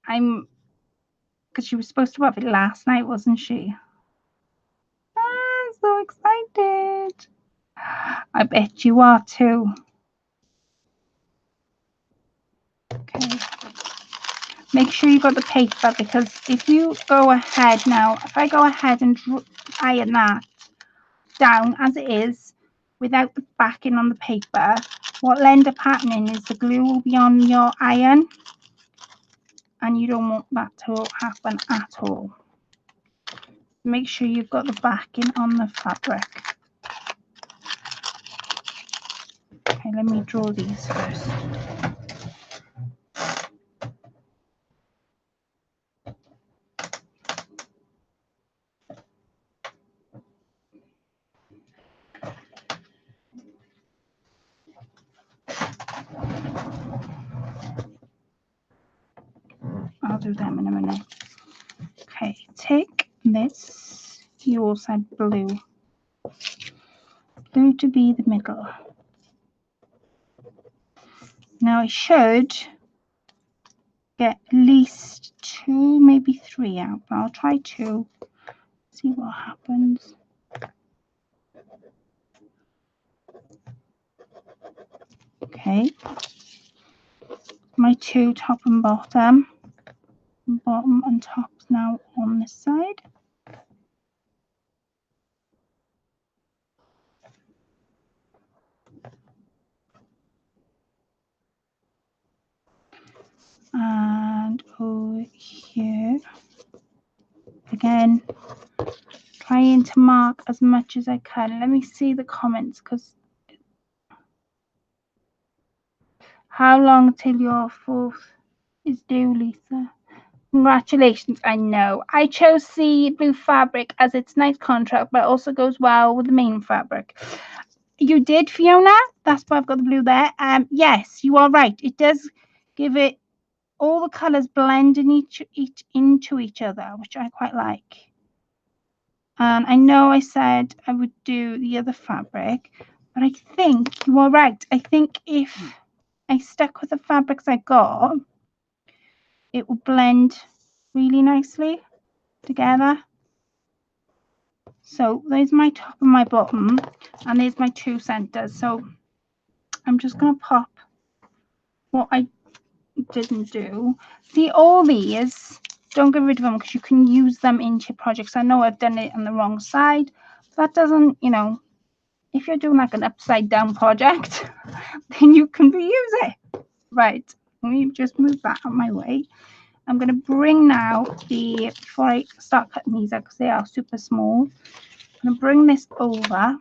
Speaker 1: because she was supposed to have it last night, wasn't she? I'm so excited. I bet you are too. Okay. Make sure you got the paper, because if you go ahead now, if I go ahead and iron that down as it is without the backing on the paper, what will end up happening is the glue will be on your iron, and you don't want that to happen at all. Make sure you've got the backing on the fabric. Okay, let me draw these first. I'll do them in a minute. Okay, take this, you all said blue. Blue to be the middle. Now I should get at least 2, maybe 3 out, but I'll try 2. See what happens. Okay, my 2 top and bottom. Bottom and top's now on this side. And over here again, trying to mark as much as I can. Let me see the comments, because how long till your 4th is due, Lisa? Congratulations. I know I chose the blue fabric as it's nice contrast, but also goes well with the main fabric. You did, Fiona. That's why I've got the blue there. Yes, you are right. It does give it all the colors blend in into each other, which I quite like. And I know I said I would do the other fabric, but I think you are right. I think if I stuck with the fabrics I got, it will blend really nicely together. So there's my top and my bottom, and there's my 2 centers. So I'm just going to pop what I didn't do. See, all these, don't get rid of them, because you can use them into your projects. I know I've done it on the wrong side. That doesn't, you know, if you're doing like an upside down project, then you can reuse it. Right, let me just move that out of my way. I'm going to bring now before I start cutting these out, because they are super small, I'm going to bring this over,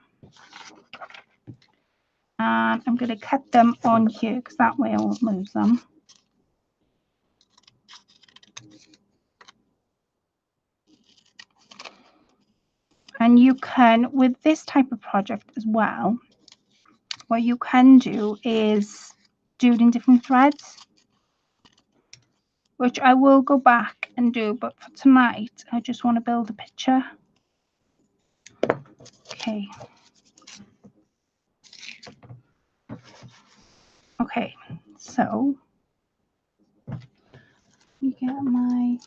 Speaker 1: and I'm going to cut them on here, because that way I won't lose them. And you can, with this type of project as well, what you can do is do it in different threads, which I will go back and do, but for tonight I just want to build a picture. Okay. Okay, so you get my,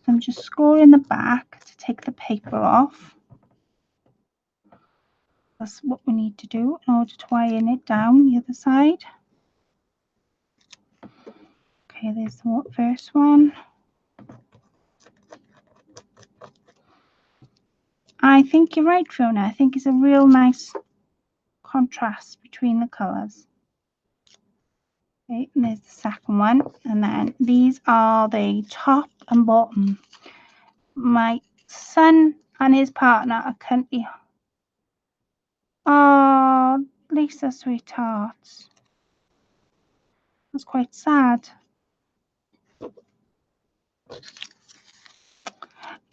Speaker 1: I'm just scoring the back to take the paper off. That's what we need to do in order to iron it down the other side. Okay, there's the first one. I think you're right, Fiona. I think it's a real nice contrast between the colours. Okay, and there's the second one. And then these are the top and bottom. My son and his partner are currently... Oh, Lisa, sweetheart. That's quite sad.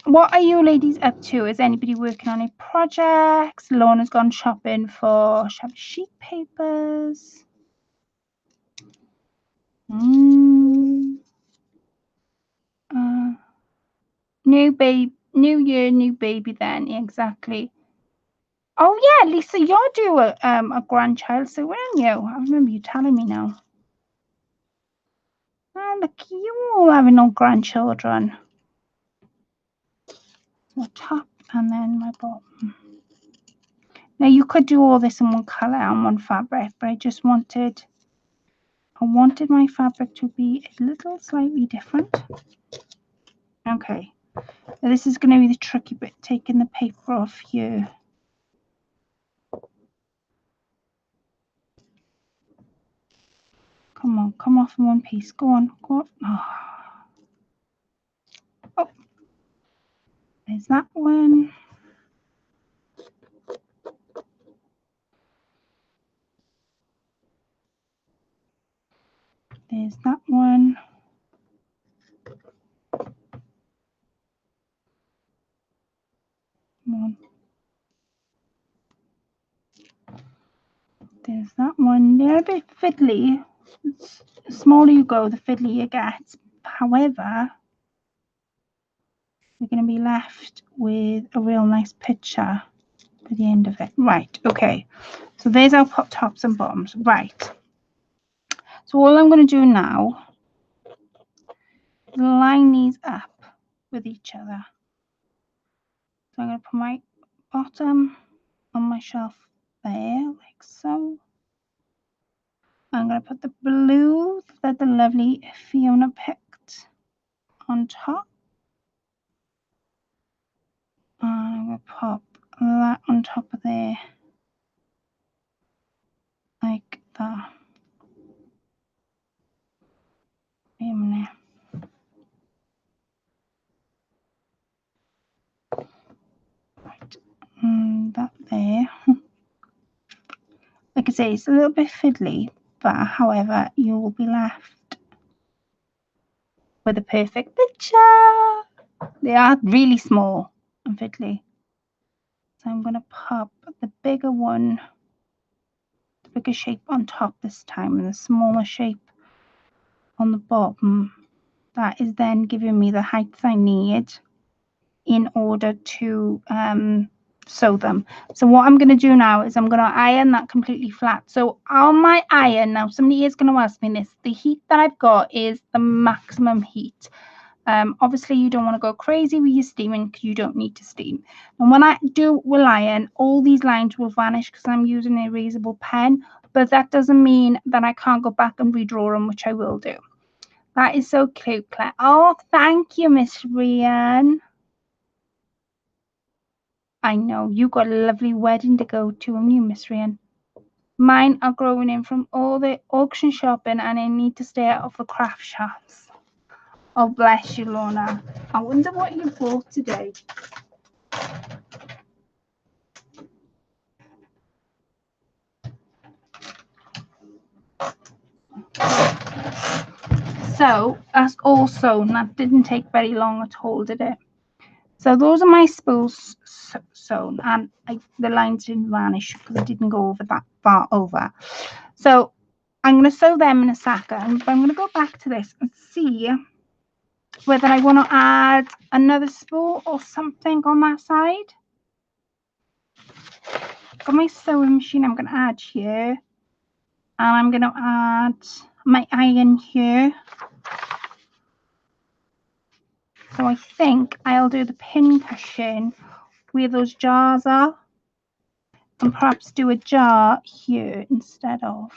Speaker 1: What are you ladies up to? Is anybody working on any projects? Lorna's gone shopping for shabby sheet papers. New year, new baby then, exactly. Oh yeah, Lisa, you're due a grandchild soon, weren't you? I remember you telling me now. Oh, look, you all having no grandchildren. My top and then my bottom. Now you could do all this in one colour and one fabric, but I wanted my fabric to be a little slightly different. Okay, now this is going to be the tricky bit, taking the paper off here. Come on, come off in one piece. Go on, go on. Oh, there's that one. There's that one. Come on. There's that one. They're a bit fiddly. The smaller you go, the fiddlier you get. However, we're going to be left with a real nice picture by the end of it. Right, okay. So there's our tops and bottoms. Right. So all I'm going to do now is line these up with each other. So I'm going to put my bottom on my shelf there, like so. I'm going to put the blue that the lovely Fiona picked on top. And I'm going to pop that on top of there, like that. Wait a minute. Right, and that there. Like I say, it's a little bit fiddly, but however, you will be left with a perfect picture. They are really small and fiddly. So I'm going to pop the bigger one, the bigger shape on top this time, and the smaller shape on the bottom. That is then giving me the height I need in order to sew them. So what I'm going to do now is I'm going to iron that completely flat. So on my iron, now somebody is going to ask me this, the heat that I've got is the maximum heat. Obviously you don't want to go crazy with your steaming because you don't need to steam. And when I will iron, all these lines will vanish because I'm using an erasable pen, but that doesn't mean that I can't go back and redraw them, which I will do. That is so cute, Claire. Oh, thank you, Miss Rian. I know, you got a lovely wedding to go to, haven't you, Miss Rian? Mine are growing in from all the auction shopping and I need to stay out of the craft shops. Oh, bless you, Lorna. I wonder what you bought today. So that's all sewn. That didn't take very long at all, did it? So those are my spools sewn, and the lines didn't vanish because I didn't go over that far over. So I'm going to sew them in a second, but I'm going to go back to this and see whether I want to add another spool or something on that side. Got my sewing machine I'm going to add here, and I'm going to add my iron here. So I think I'll do the pin cushion where those jars are, and perhaps do a jar here instead of.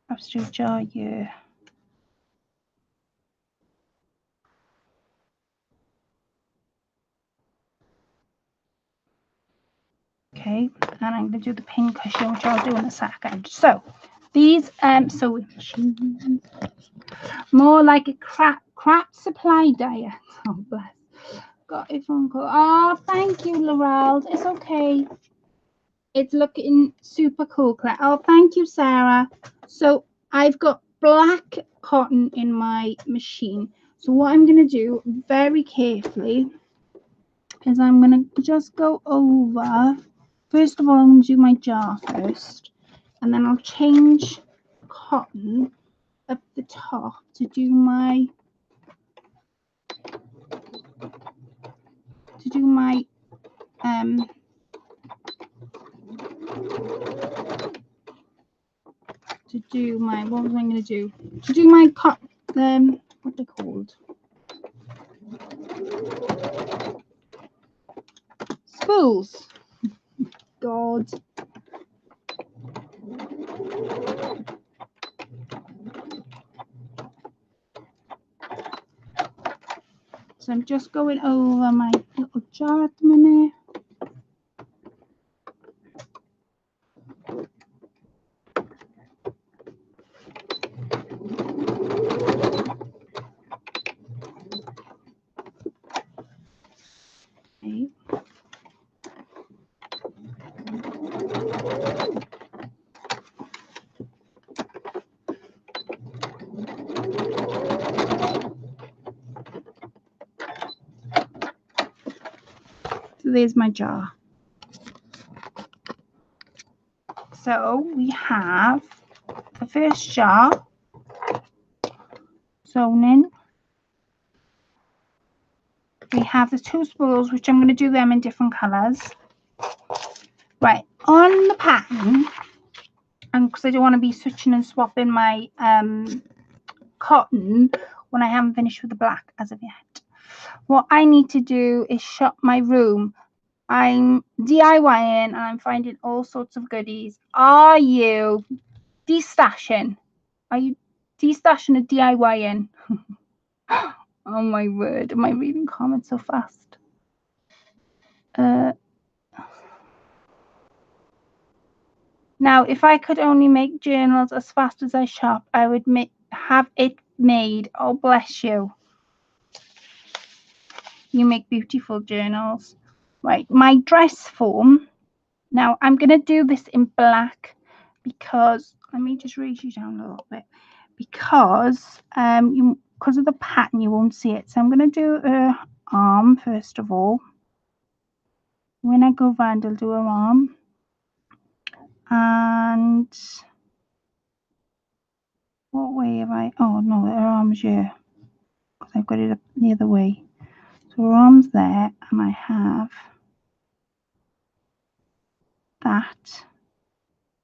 Speaker 1: Perhaps do a jar here. Okay, and I'm going to do the pin cushion, which I'll do in a second. So these sewing machines, more like a crap supply diet. Oh, bless. Got a phone call. Oh, thank you, Laurel. It's okay. It's looking super cool, Claire. Oh, thank you, Sarah. So I've got black cotton in my machine. So what I'm going to do very carefully is I'm going to just go over. First of all, I'm going to do my jar first, and then I'll change cotton up the top to do my to do my, what was I going to do? To do my cut, what they called? Spools. God. So I'm just going over my little jar at the minute. Okay. So there's my jar. So we have the first jar sewn in. We have the two spools, which I'm going to do them in different colours. Right, on the pattern, and because I don't want to be switching and swapping my cotton when I haven't finished with the black as of yet, what I need to do is shop my room. I'm DIYing and I'm finding all sorts of goodies. Are you destashing? Are you destashing or DIYing? Oh my word, am I reading comments so fast? Now, if I could only make journals as fast as I shop, I would have it made. Oh, bless you. You make beautiful journals. Right, my dress form. Now, I'm going to do this in black because, let me just raise you down a little bit, because because of the pattern, you won't see it. So I'm going to do her arm, first of all. When I go round, I'll do her arm. And what way have I? Oh, no, her arm's here. Because I've got it up the other way. So her arm's there, and I have that.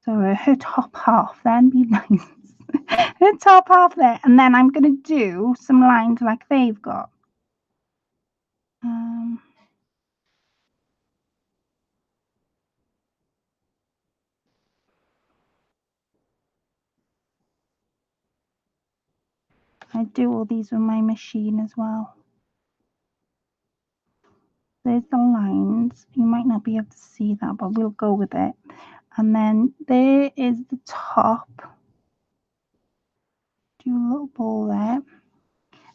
Speaker 1: So her top half then be nice. Her top half there, and then I'm going to do some lines like they've got. I do all these with my machine as well. There's the lines. You might not be able to see that, but we'll go with it. And then there is the top. Do a little ball there.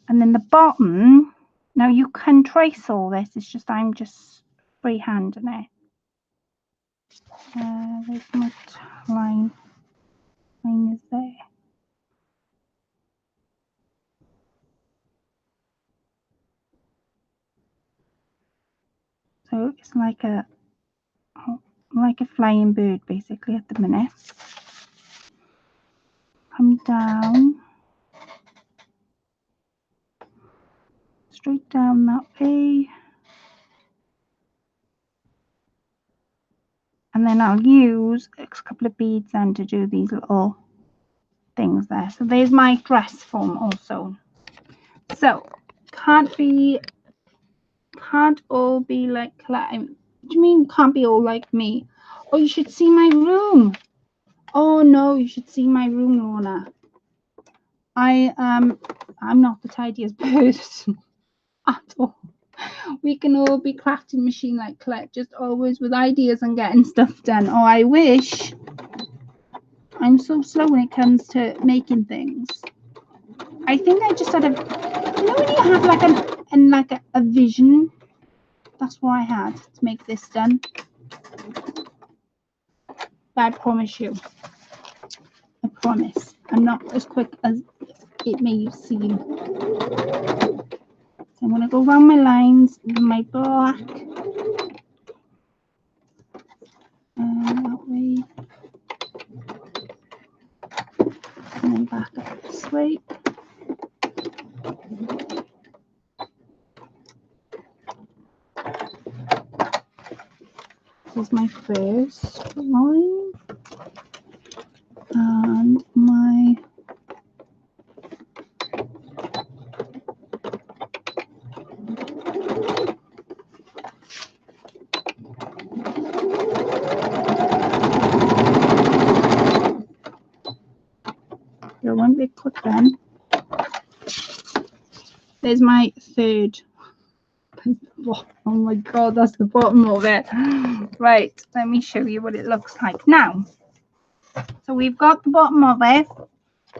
Speaker 1: And then the bottom. Now you can trace all this. It's just I'm just freehanding it. There's my line. Line is there. So it's like a flying bird basically at the minute. Come down, straight down that way, and then I'll use a couple of beads then to do these little things there. So there's my dress form also. So can't all be like, what do you mean can't be all like me? Oh, you should see my room. Oh no, you should see my room, Lorna. I'm not the tidiest person at all. We can all be crafting machine like Colette, just always with ideas and getting stuff done. Oh, I wish. I'm so slow when it comes to making things. I think I just had a, you know, when you have like a vision. That's what I had to make this done. But I promise you, I promise, I'm not as quick as it may seem. So I'm going to go around my lines with my black. That way. And then back up this way. is my first line, and my one big cut then. There's my third. Oh my god, that's the bottom of it. Right, let me show you what it looks like now. So we've got the bottom of it.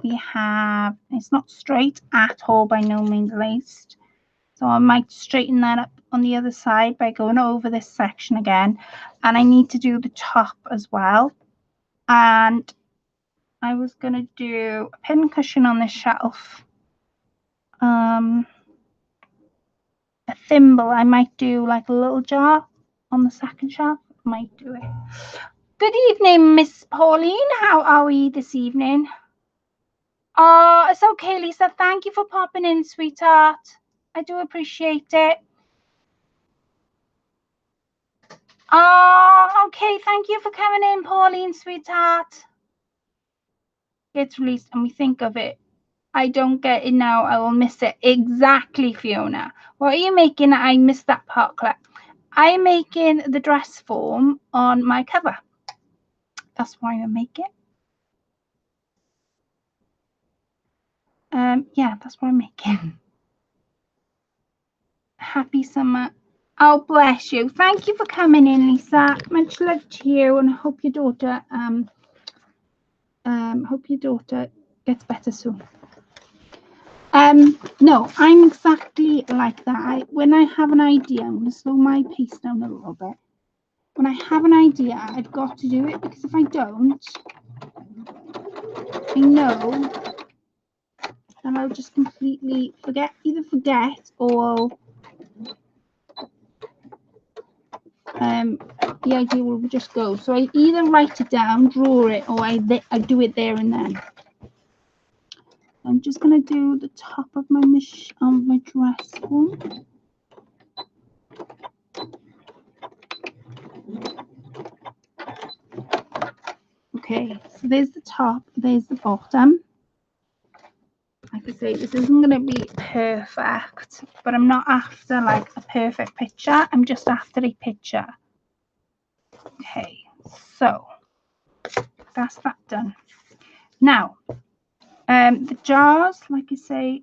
Speaker 1: We have, it's not straight at all, by no means laced. So I might straighten that up on the other side by going over this section again. And I need to do the top as well. And I was going to do a pin cushion on this shelf. A thimble, I might do like a little jar on the second shelf. Might do it. Good evening, Miss Pauline. How are we this evening? Oh, it's okay, Lisa. Thank you for popping in, sweetheart. I do appreciate it. Oh, okay. Thank you for coming in, Pauline, sweetheart. Gets released and we think of it. I don't get it now. I will miss it. Exactly, Fiona. What are you making? I missed that part, Claire. I'm making the dress form on my cover. That's why I make it. Yeah, that's what I'm making. Happy summer. Oh, bless you. Thank you for coming in, Lisa. Much love to you, and I hope your daughter gets better soon. No, I'm exactly like that. When I have an idea, I'm going to slow my pace down a little bit. When I have an idea, I've got to do it, because if I don't, I know that I'll just completely either forget or the idea will just go. So I either write it down, draw it, or I do it there and then. I'm just going to do the top of my dress form. Okay, so there's the top, there's the bottom. Like I say, this isn't going to be perfect, but I'm not after like a perfect picture. I'm just after a picture. Okay, so that's that done. Now, the jars, like I say,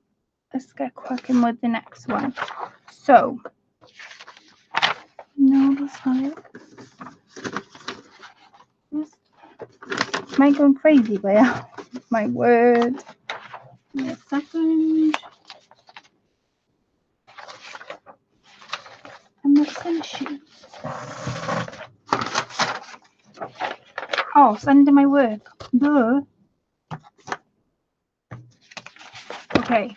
Speaker 1: let's get cracking with the next one. So, no, that's not it. Am I going crazy there? My word. Give me a second. I'm not finishing. Oh, it's under my work. Duh. Okay,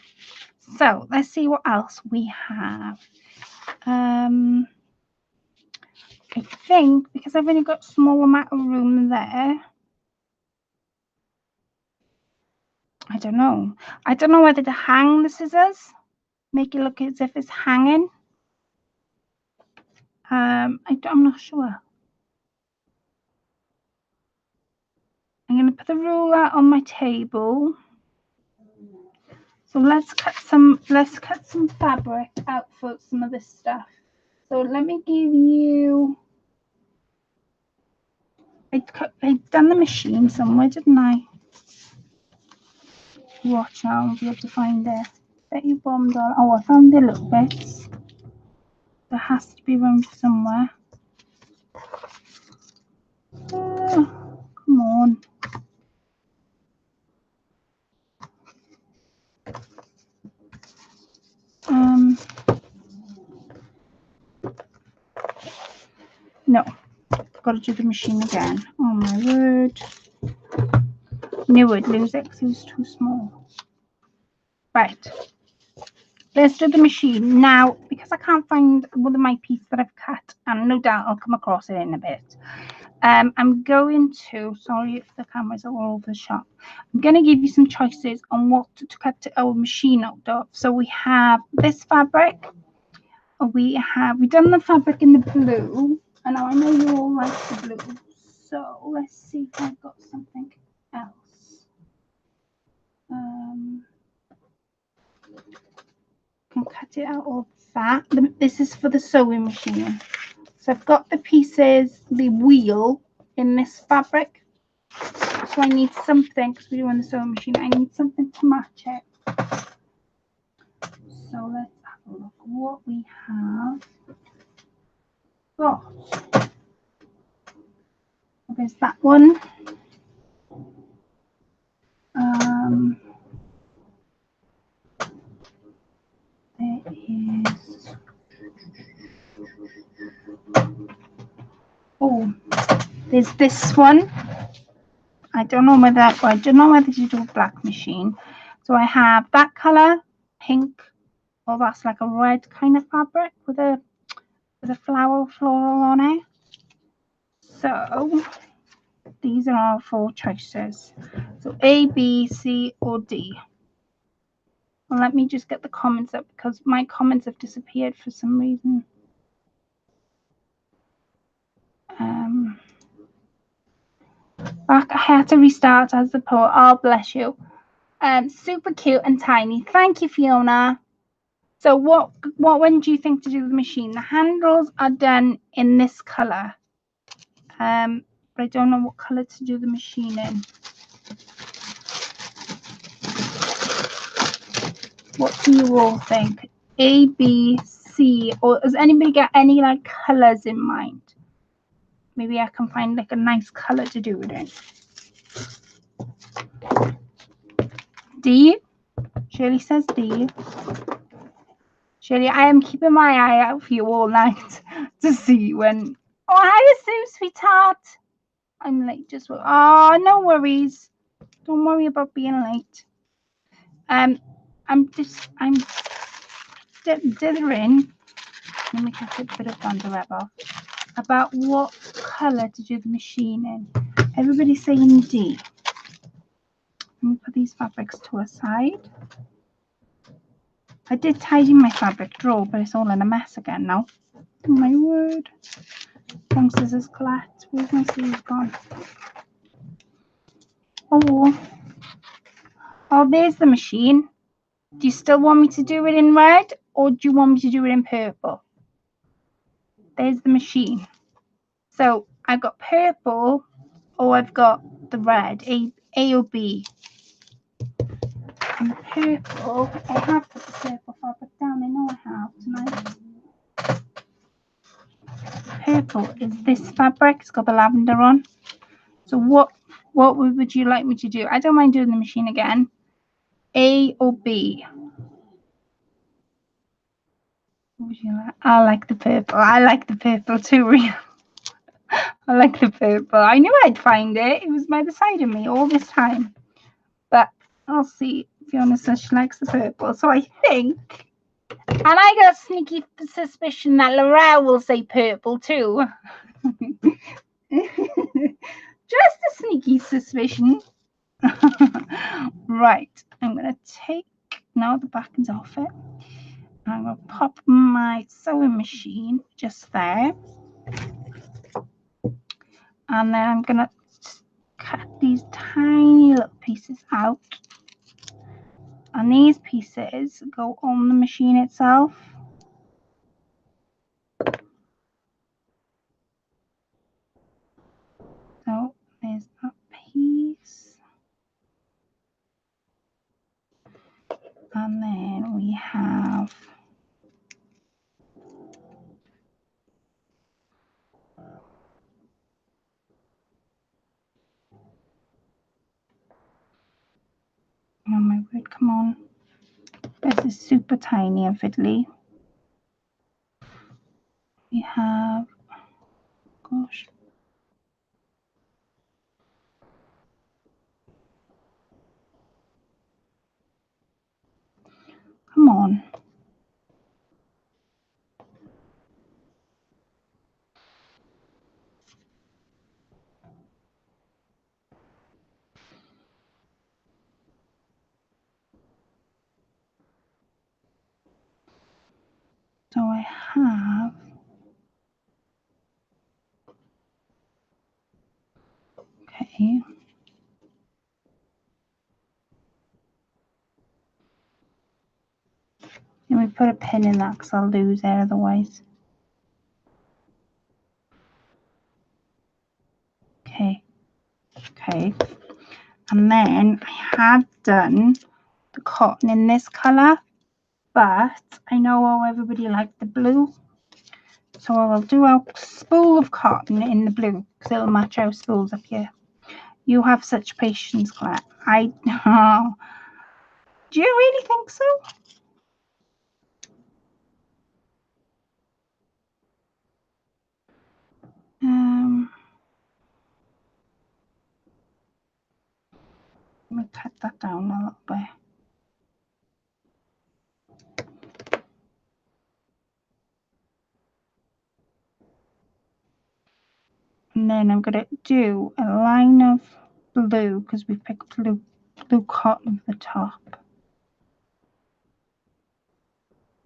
Speaker 1: so let's see what else we have. I think because I've only got a small amount of room there, I don't know. I don't know whether to hang the scissors, make it look as if it's hanging. I'm not sure. I'm going to put the ruler on my table. So let's cut some fabric out for some of this stuff. So let me give you. I'd done the machine somewhere, didn't I? Watch out, I'll be able to find it. Bet you bombed on. Oh, I found the little bits. There has to be room somewhere. Oh, come on. No, got to do the machine again. Oh my word. Knew I'd lose it because it was too small. Right. Let's do the machine. Now, because I can't find one of my pieces that I've cut, and no doubt I'll come across it in a bit. I'm going to, sorry if the cameras are all over the shop. I'm going to give you some choices on what to cut our machine out of. So we have this fabric. We've done the fabric in the blue. And now I know you all like the blue, so let's see if I've got something else. Can cut it out of that. This is for the sewing machine. So I've got the pieces, the wheel in this fabric. So I need something, because we're doing the sewing machine, I need something to match it. So let's have a look what we have got. There's that one. There is. Oh, there's this one. I don't know whether to do a black machine. So I have that color, pink, or that's like a red kind of fabric with a floral on it. So these are our 4 choices. So A, B, C, or D. Well, let me just get the comments up because my comments have disappeared for some reason. Back, I had to restart as the poet. Oh, bless you. Super cute and tiny. Thank you, Fiona. So what one do you think to do the machine? The handles are done in this color. But I don't know what color to do the machine in. What do you all think? A, B, C, or does anybody got any like colors in mind? Maybe I can find like a nice color to do it in. D. Shirley says D. Shirley, I am keeping my eye out for you all night to see when. Oh, hi, Sue, sweetheart. I'm late just. Oh, no worries. Don't worry about being late. I'm dithering. Let me get a bit of thunder off about what color to do the machine in. Everybody's saying D. Let me put these fabrics to a side. I did tidy my fabric drawer, but it's all in a mess again now. Oh my word. Wrong scissors, Colette. Where's my scissors gone? Oh, there's the machine. Do you still want me to do it in red, or do you want me to do it in purple? There's the machine. So I've got purple, or I've got the red, A or B. And purple, I have put the purple fabric down. I know I have tonight. Purple is this fabric. It's got the lavender on. So what would you like me to do? I don't mind doing the machine again. A or B? What would you like? I like the purple. I like the purple too, Ria. I like the purple. I knew I'd find it. It was by the side of me all this time. But I'll see. Fiona says she likes the purple. So I think, and I got a sneaky suspicion that Laurel will say purple too. Just a sneaky suspicion. Right. I'm going to take, now the back is off it. I'm going to pop my sewing machine just there. And then I'm going to cut these tiny little pieces out. And these pieces go on the machine itself. So there's that piece. And then we have oh my word, come on. This is super tiny and fiddly. We have, gosh. Come on. So I have Let me put a pin in that because I'll lose it otherwise. Okay. Okay. And then I have done the cotton in this colour, but I know how everybody liked the blue. So I'll do a spool of cotton in the blue because it'll match our spools up here. You have such patience, Claire. I know. Do you really think so? Let me cut that down a little bit. And then I'm going to do a line of blue because we picked blue cotton for the top.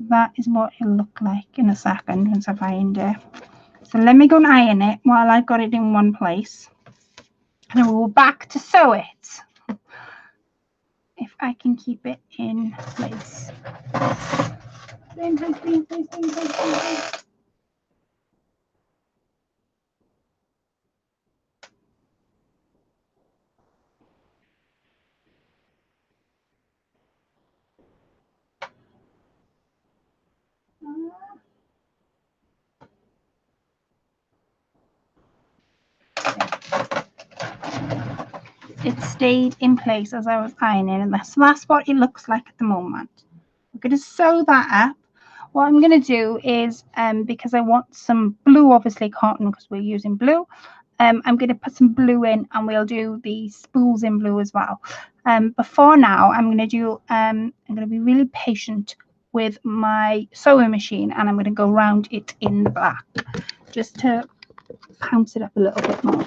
Speaker 1: That is what it'll look like in a second once I've ironed it. So let me go and iron it while I've got it in one place. And then we'll go back to sew it. If I can keep it in place. It stayed in place as I was ironing, and that's what it looks like at the moment. I'm going to sew that up. What I'm going to do is, because I want some blue, obviously cotton because we're using blue, I'm going to put some blue in and we'll do the spools in blue as well. Before now, I'm going to be really patient with my sewing machine, and I'm going to go round it in the black just to pounce it up a little bit more.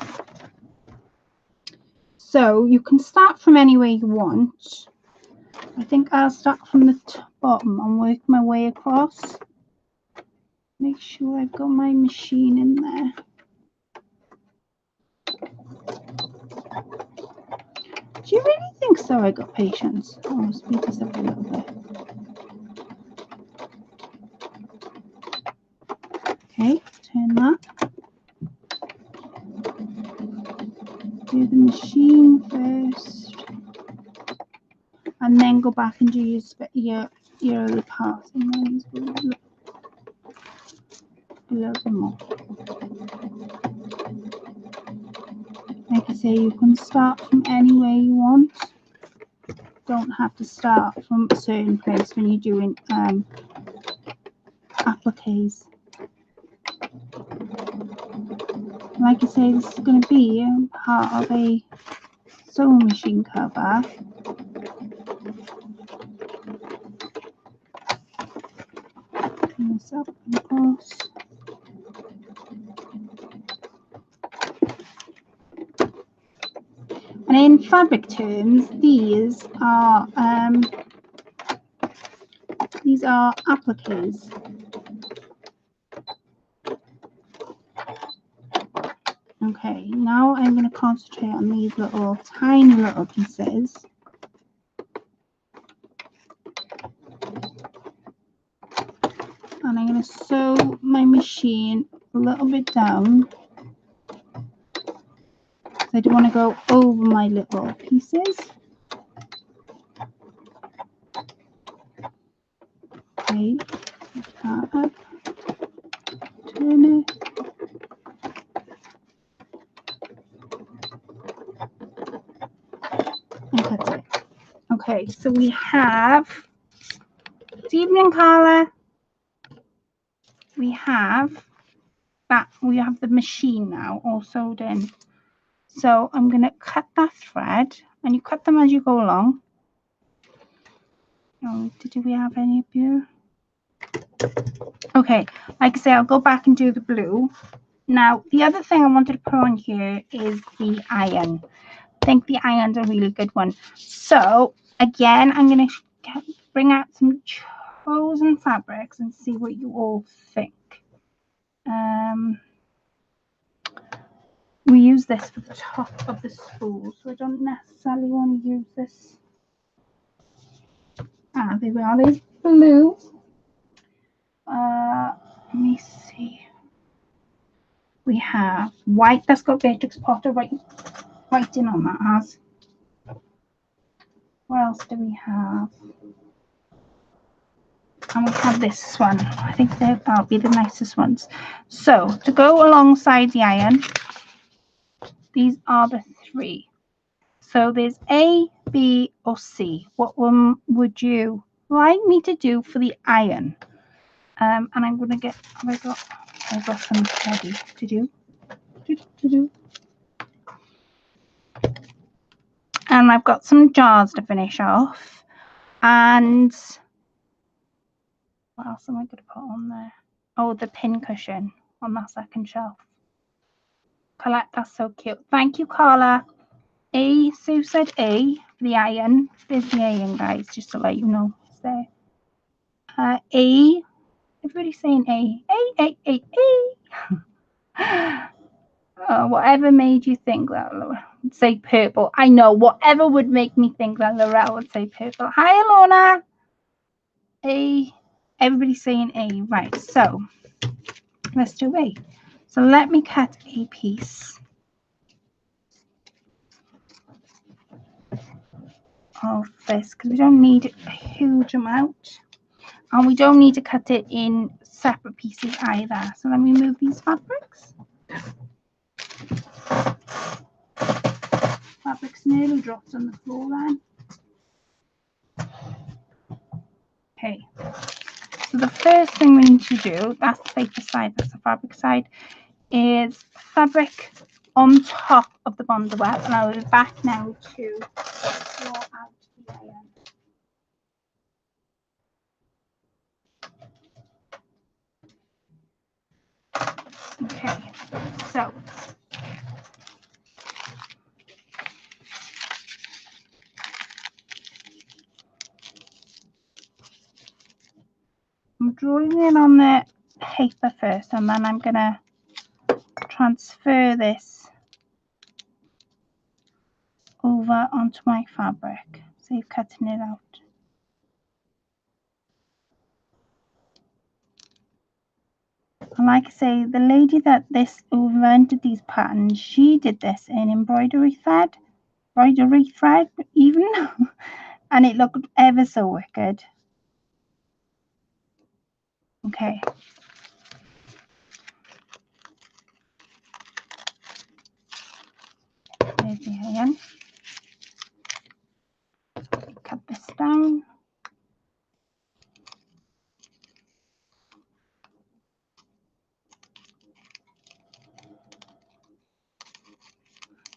Speaker 1: So you can start from anywhere you want. I think I'll start from the bottom and work my way across. Make sure I've got my machine in there. Do you really think so? I got patience. I'll speed this up a little bit. Okay, turn that. Do the machine first, and then go back and do your other parts, and then a little bit more. Like I say, you can start from anywhere you want. Don't have to start from a certain place when you're doing appliques. Like I say, this is going to be part of a sewing machine cover. Turn this up and across. And in fabric terms, these are appliques. Okay, now I'm going to concentrate on these tiny little pieces. And I'm going to sew my machine a little bit down. I don't want to go over my little pieces. Okay, lift that up, turn it. And that's it. Okay, so we have, good evening, Carla. We have the machine now all sewed in. So I'm going to cut that thread, and you cut them as you go along. Oh, did we have any of you? Okay, like I say, I'll go back and do the blue. Now, the other thing I wanted to put on here is the iron. I think the iron's a really good one. So, again, I'm going to bring out some chosen fabrics and see what you all think. We use this for the top of the spool, so I don't necessarily want to use this. Ah, there we are, there's blue. Let me see. We have white. That's got Beatrix Potter writing on that has. What else do we have? And we have this one. I think that'll be the nicest ones. So to go alongside the iron, these are the three. So there's A, B, or C. What one would you like me to do for the iron? And I'm going to get, I've got some ready to do. And I've got some jars to finish off. And what else am I going to put on there? Oh, the pin cushion on that second shelf. Colette, that's so cute. Thank you, Carla. A, Sue said A for the iron. There's the iron, guys, just to let you know. It's there. A. Everybody's saying A. A. Whatever made you think that Laura would say purple. I know, whatever would make me think that Laurel would say purple. Hi, Alona. A. Everybody's saying A. Right, so let's do A. So let me cut a piece of this because we don't need a huge amount. And we don't need to cut it in separate pieces either. So let me move these fabrics. Fabrics nearly dropped on the floor then. Okay. So the first thing we need to do, that's the paper side, that's the fabric side, is fabric on top of the bonder web. And I will be back now to draw out the iron. Okay, so I'm drawing in on the paper first, and then I'm going to transfer this over onto my fabric. So you're cutting it out. And like I say, the lady that who invented these patterns, she did this in embroidery thread even, and it looked ever so wicked. Okay. There's the iron. Cut this down.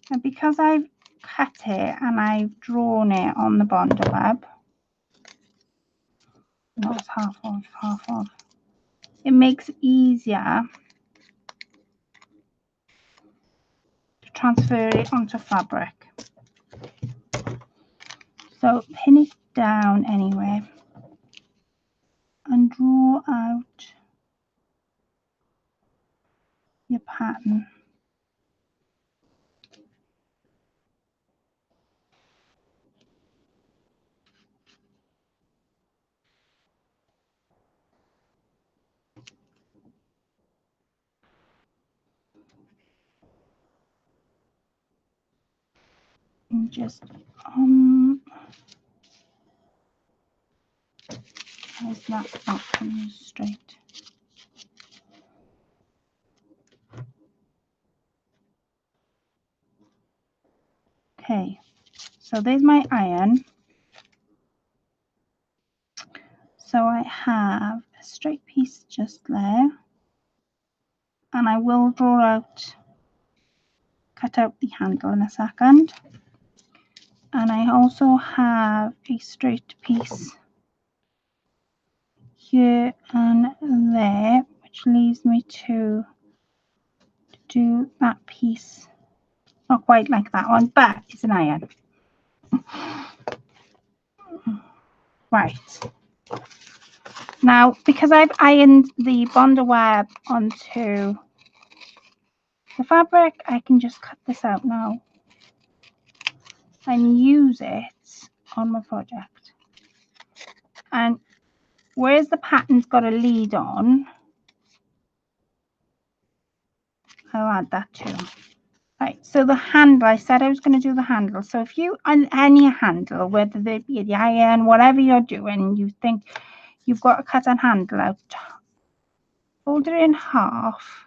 Speaker 1: And because I've cut it and I've drawn it on the bonder web, no, it's half off. It makes it easier to transfer it onto fabric. So pin it down anyway and draw out your pattern. And just how's that coming straight? Okay, so there's my iron. So I have a straight piece just there, and I will cut out the handle in a second. And I also have a straight piece here and there, which leaves me to do that piece. Not quite like that one, but it's an iron. Right. Now, because I've ironed the bonder web onto the fabric, I can just cut this out now and use it on my project. And where's the pattern's got a lead on, I'll add that too. Right, so the handle, I said I was going to do the handle. So if you, on any handle, whether they be the iron, whatever you're doing, you think you've got to cut a handle out, fold it in half,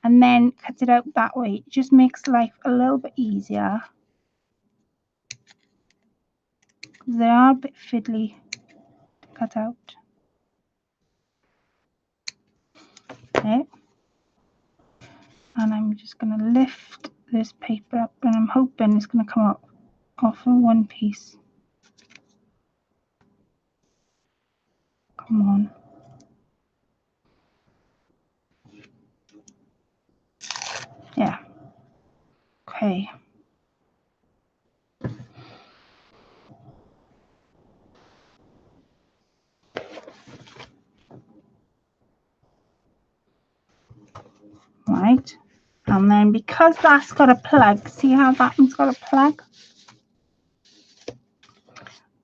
Speaker 1: and then cut it out that way. It just makes life a little bit easier. They are a bit fiddly to cut out. Okay. And I'm just going to lift this paper up, and I'm hoping it's going to come up off in one piece. Come on. Yeah. Okay. Right. And then because that's got a plug, see how that one's got a plug?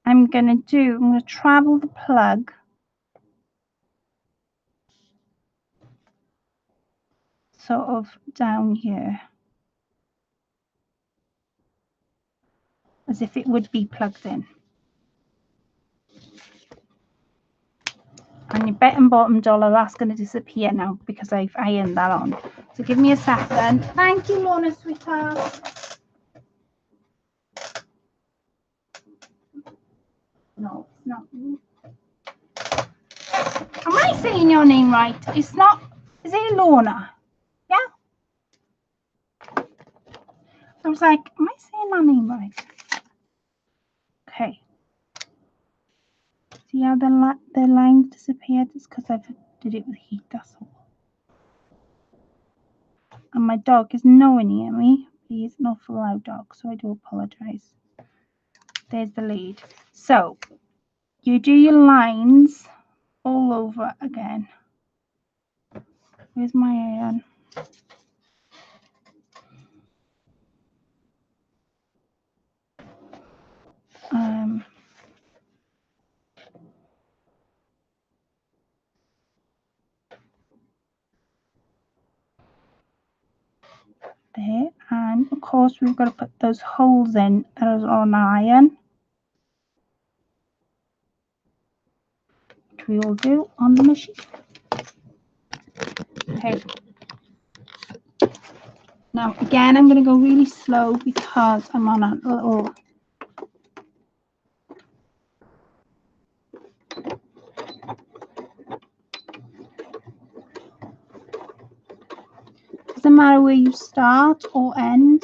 Speaker 1: I'm going to travel the plug sort of down here, as if it would be plugged in. And your bottom dollar, that's going to disappear now because I've ironed that on. So give me a second. Thank you, Lorna, sweetheart. No, it's not. Am I saying your name right? It's not. Is it Lorna? Yeah? I was like, am I saying my name right? Okay. See how the line disappeared? It's because I did it with heat, that's all. And my dog is nowhere near me. He is an awful loud dog, so I do apologise. There's the lead. So you do your lines all over again. Where's my iron? There, and of course we've got to put those holes in that are on iron, which we will do on the machine. Okay. Now again, I'm going to go really slow because I'm on a little doesn't matter where you start or end.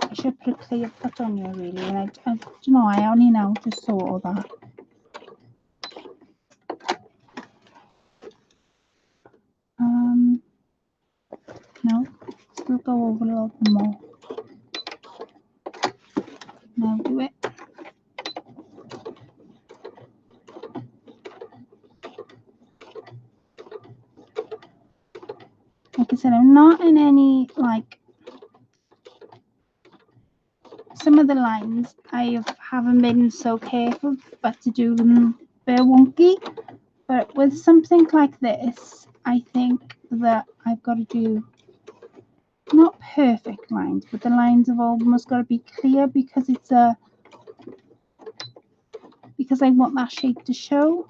Speaker 1: I should put a clear foot on you really, and I you know, I only now just saw all that. No, still go over a little bit more. Now do it. Like I said, I'm not in any, like, some of the lines I haven't been so careful but to do them a bit wonky, but with something like this, I think that I've got to do not perfect lines, but the lines have almost got to be clear because it's because I want that shape to show.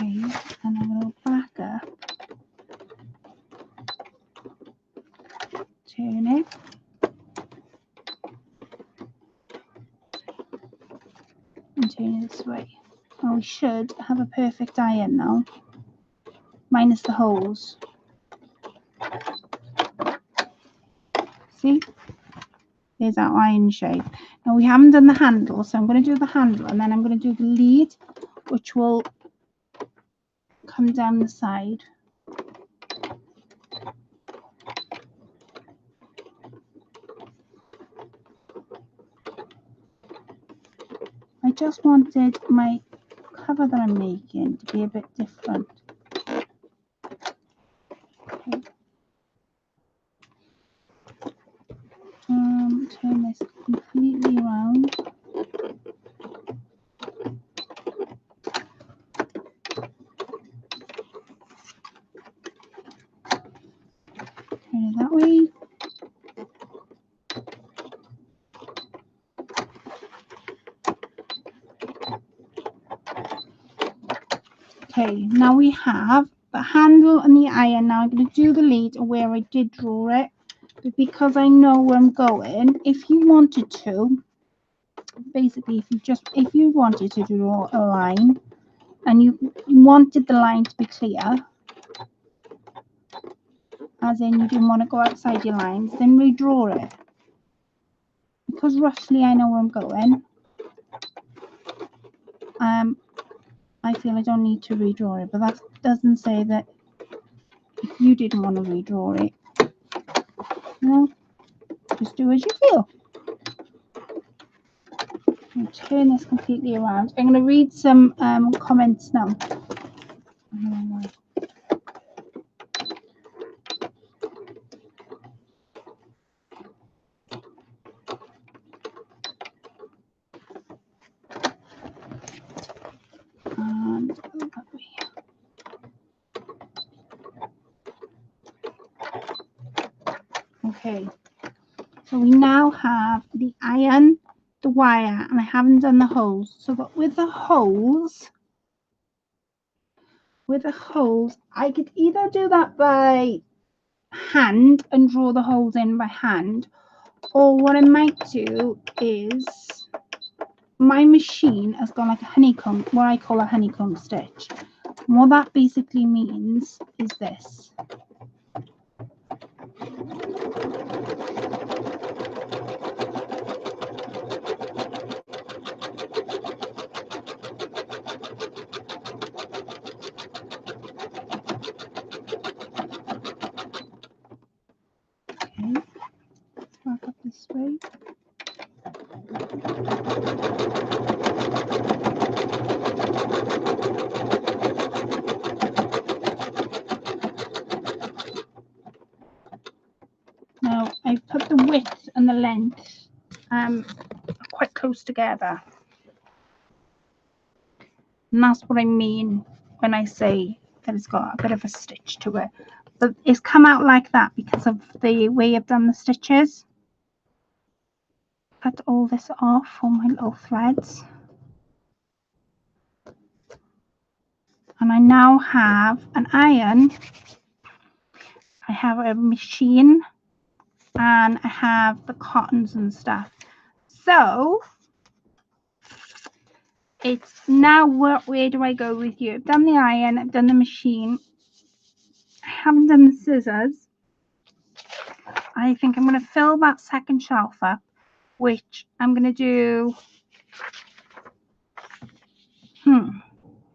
Speaker 1: Okay, and I'm going to back up, turn it, and turn it this way. And we should have a perfect iron now, minus the holes. See? There's that iron shape. Now we haven't done the handle, so I'm going to do the handle and then I'm going to do the lead, which will come down the side. just wanted my cover that I'm making to be a bit different. Okay. Turn this completely around. Turn it that way. Okay, now we have the handle and the iron. Now I'm going to do the lead where I did draw it, but because I know where I'm going, if you wanted to, basically if you wanted to draw a line and you wanted the line to be clear, as in you didn't want to go outside your lines, then redraw it. Because roughly I know where I'm going, I feel I don't need to redraw it, but that doesn't say that if you didn't want to redraw it, just do as you feel. And turn this completely around. I'm going to read some comments now. And that way. Okay, so we now have the iron, the wire, and I haven't done the holes. So but with the holes, I could either do that by hand and draw the holes in by hand, or what I might do is, my machine has got like a honeycomb, what I call a honeycomb stitch. And what that basically means is this. Okay, back up this way. Now I've put the width and the length quite close together, and that's what I mean when I say that it's got a bit of a stitch to it. But it's come out like that because of the way I've done the stitches. Cut all this off, all my little threads, and I now have an iron, I have a machine, and I have the cottons and stuff. So it's now where do I go with you? I've done the iron, I've done the machine, I haven't done the scissors. I think I'm going to fill that second shelf up, which I'm going to do,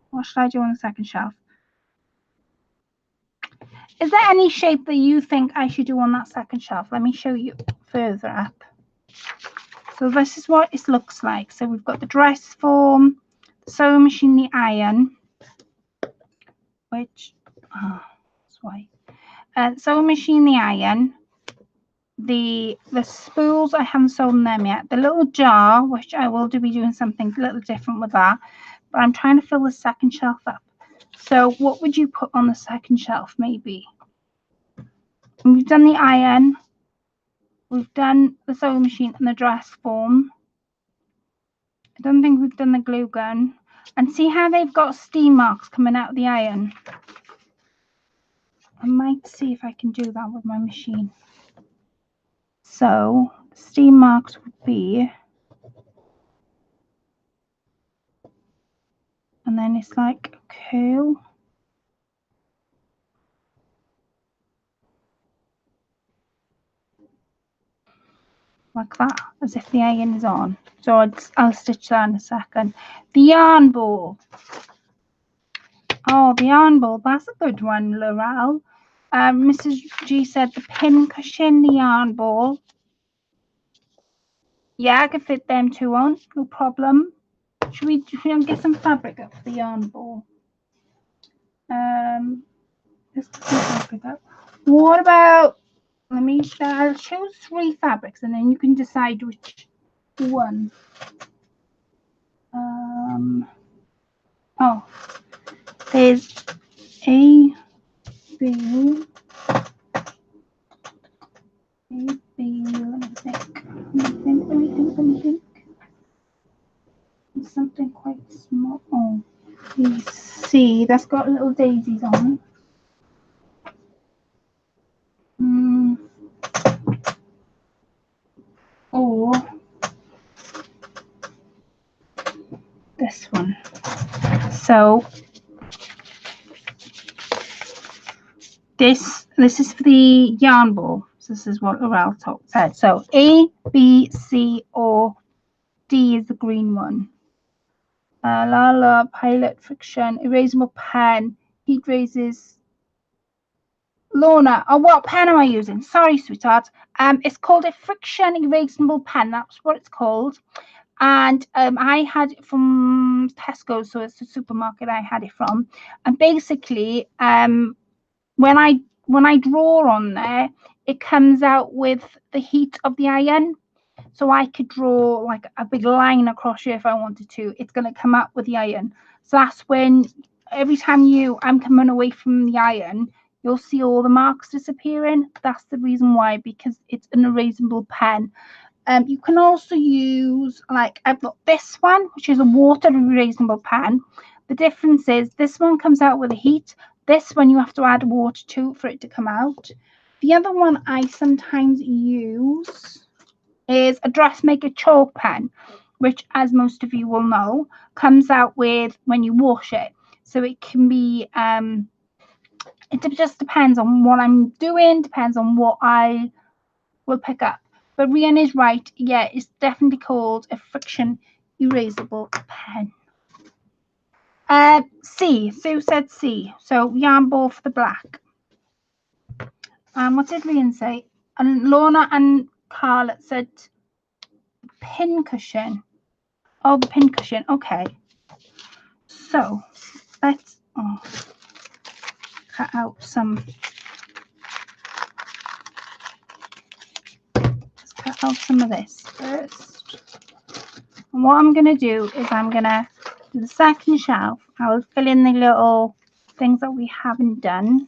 Speaker 1: what should I do on the second shelf? Is there any shape that you think I should do on that second shelf? Let me show you further up. So this is what it looks like. So we've got the dress form, the sewing machine, the iron, which, that's why. Sewing machine, the iron, the spools, I haven't sewn them yet. The little jar, which I will be doing something a little different with that, but I'm trying to fill the second shelf up. So what would you put on the second shelf, maybe? And we've done the iron, we've done the sewing machine and the dress form. I don't think we've done the glue gun. And see how they've got steam marks coming out of the iron? I might see if I can do that with my machine. So steam marks would be, and then it's like a curl. Like that, as if the iron is on. So I'll stitch that in a second. The yarn ball. Oh, the yarn ball, that's a good one, Laurel. Mrs. G said the pin cushion, the yarn ball. Yeah, I could fit them two on, no problem. Should we get some fabric up for the yarn ball? Let's get some fabric up. What about, I'll choose 3 fabrics and then you can decide which one. Oh, there's A, B, let me think. It's something quite small. Oh, you see, that's got little daisies on. Or this one. So this is for the yarn ball. So this is what Laurel said. So A, B, C, or D is the green one. Lala, pilot, friction, erasable pen, heat raises. Lorna, what pen am I using? Sorry, sweetheart. It's called a friction erasable pen. That's what it's called. And I had it from Tesco, so it's the supermarket I had it from. And basically, when I draw on there, it comes out with the heat of the iron. So I could draw like a big line across here if I wanted to. It's going to come out with the iron. So that's when every time I'm coming away from the iron, you'll see all the marks disappearing. That's the reason why, because it's an erasable pen. You can also use, like, I've got this one, which is a water erasable pen. The difference is this one comes out with the heat. This one you have to add water to for it to come out. The other one I sometimes use is a dressmaker chalk pen, which, as most of you will know, comes out with when you wash it. So it can be, it just depends on what I'm doing, depends on what I will pick up. But Rhian is right. Yeah, it's definitely called a friction erasable pen. C. Sue said C. So yarn ball for the black. What did Rhian say? And Lorna and Carla said pin cushion. Oh, the pin cushion. Okay. So let's cut out some. Let's cut out some of this first. And what I'm going to do is I'm going to do the second shelf. I'll fill in the little things that we haven't done.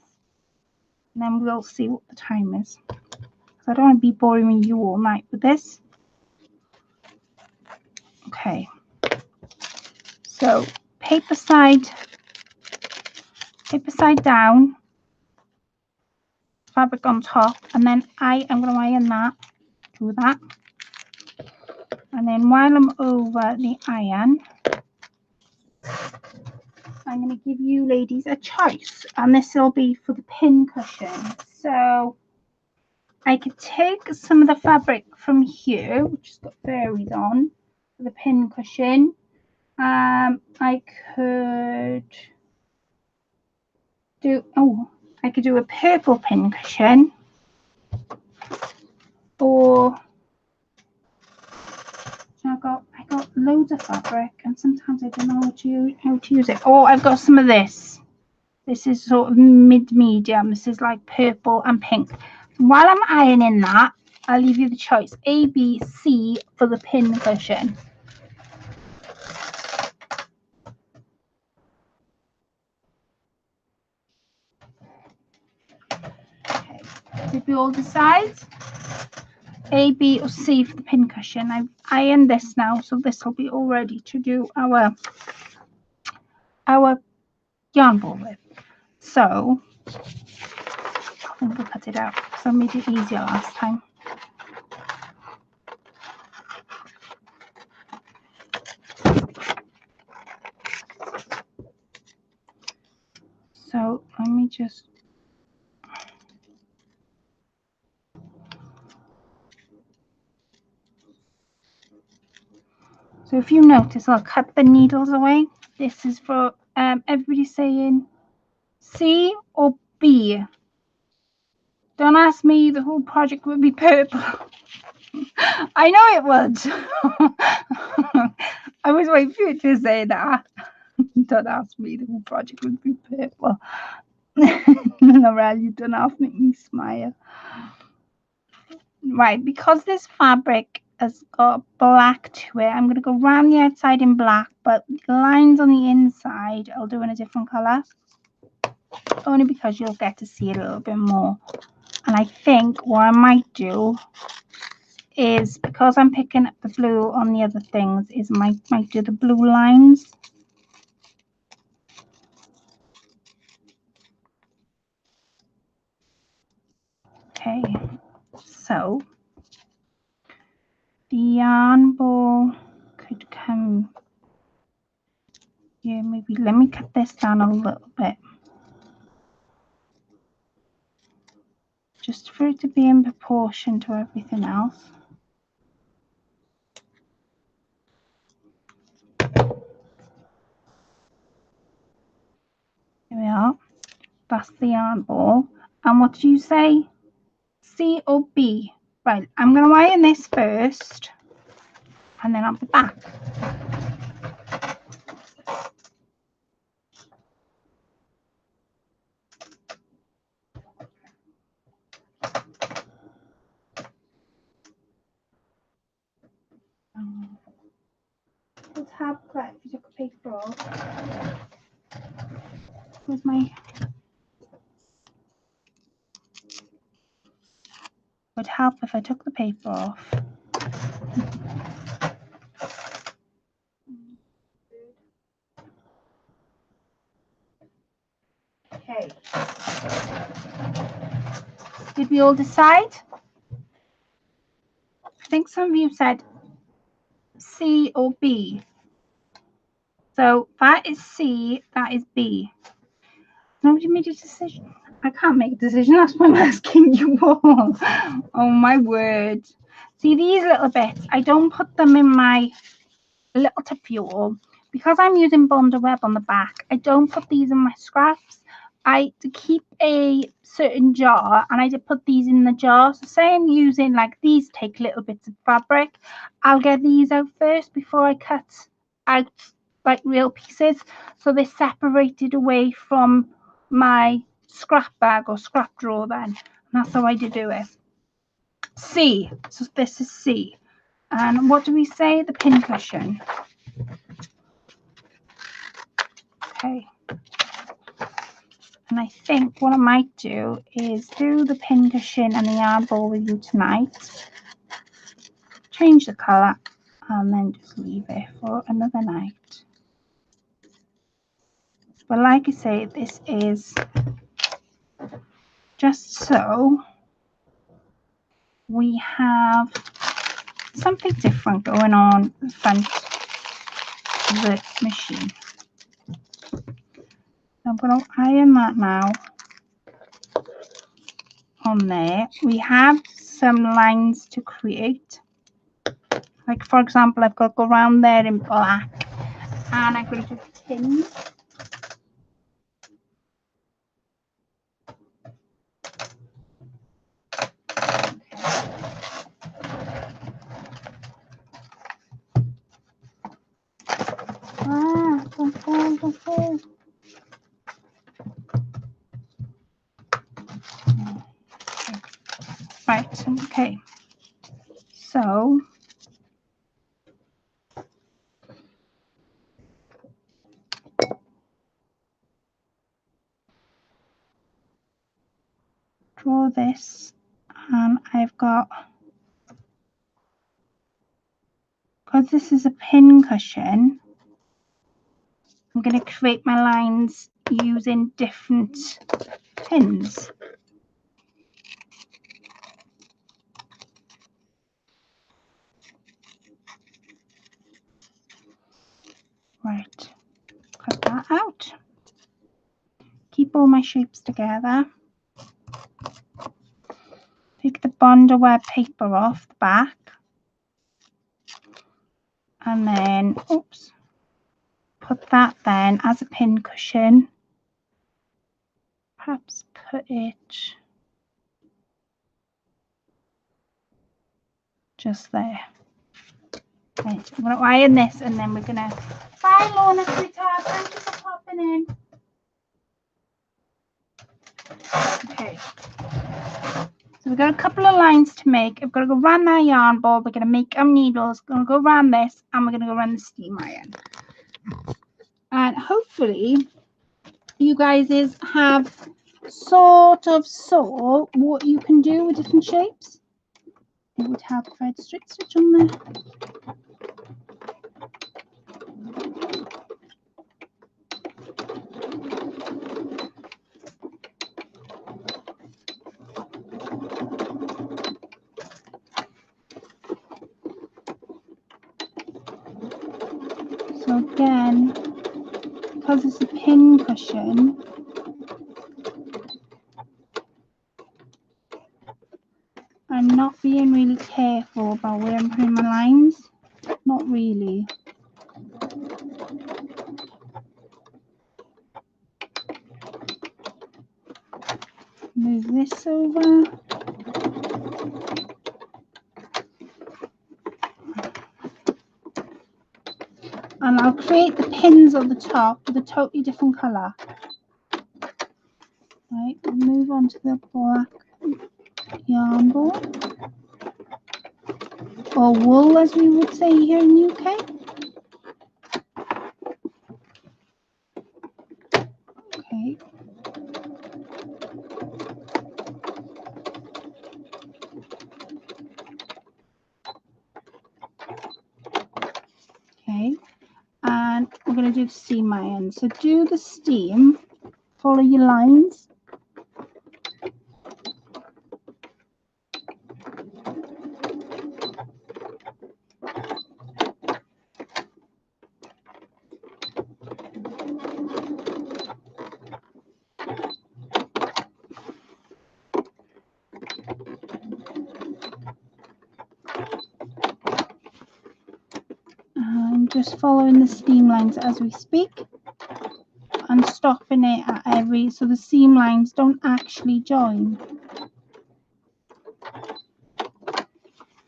Speaker 1: And then we'll see what the time is. Because I don't want to be boring you all night with this. Okay. So paper side down, fabric on top, and then I am going to iron that, do that. And then while I'm over the iron, I'm going to give you ladies a choice, and this will be for the pin cushion. So I could take some of the fabric from here, which has got fairies on, for the pin cushion. I could do a purple pin cushion, or I got loads of fabric, and sometimes I don't know how to use it. Or I've got some of this. This is sort of medium. This is like purple and pink. So while I'm ironing that, I'll leave you the choice A, B, C for the pin cushion. Okay, did we all decide? A, B, or C for the pin cushion. I've ironed this now, so this will be all ready to do our yarn ball with. So I think we'll cut it out because I made it easier last time. So let me just. So if you notice, I'll cut the needles away. This is for everybody saying C or B. Don't ask me, the whole project would be purple. I know it would. I was waiting for you to say that. Don't ask me, the whole project would be purple. Laurel, you don't have to make me smile. Right, because this fabric has got black to it, I'm going to go around the outside in black, but the lines on the inside I'll do in a different colour. Only because you'll get to see it a little bit more. And I think what I might do is, because I'm picking up the blue on the other things, is might do the blue lines. Okay, so the yarn ball could come here. Maybe let me cut this down a little bit, just for it to be in proportion to everything else. Here we are. That's the yarn ball. And what do you say? C or B? Right, I'm going to iron this first, and then I'll be back. Let's have that. If you took a paper off. With my would help if I took the paper off. Okay. Did we all decide? I think some of you said C or B. So that is C, that is B. Nobody made a decision. I can't make a decision. That's why I'm asking you all. Oh my word. See these little bits, I don't put them in my little tip fuel because I'm using bonder web on the back. I don't put these in my scraps. I to keep a certain jar, and I did put these in the jar. So say I'm using like these, take little bits of fabric, I'll get these out first before I cut out like real pieces, so they're separated away from my scrap bag or scrap drawer then. And that's how I do it. C, so this is C. And what do we say? The pin cushion. Okay. And I think what I might do is do the pin cushion and the yarn ball with you tonight. Change the colour and then just leave it for another night. But like I say, this is just so we have something different going on in front of the machine. I'm going to iron that now on there. We have some lines to create. Like for example, I've got to go around there in black, and I'm going to do tins. Don't fall, don't fall. Right, okay. So draw this, and I've got, because this is a pin cushion, I'm going to create my lines using different pins. Right, cut that out. Keep all my shapes together. Take the bonder web paper off the back, and then, oops, put that then as a pin cushion. Perhaps put it just there. Okay, I'm going to iron this and then we're going to... Bye, Lorna, sweetheart. Thank you for popping in. Okay. So we've got a couple of lines to make. I've got to go around that yarn ball. We're going to make our needles. We're going to go around this and we're going to go around the steam iron. And hopefully you guys have sort of saw what you can do with different shapes. It would help if I had a straight stitch on there. So again, because it's a pin cushion, I'm not being really careful about where I'm putting my lines. Not really. Move this over. And I'll create the pins on the top with a totally different colour. Right, we'll move on to the black yarn ball. Or wool, as we would say here in the UK. Okay. Okay. And we're going to do the steam iron. So do the steam, follow your lines. Just following the seam lines as we speak and stopping it at every, so the seam lines don't actually join.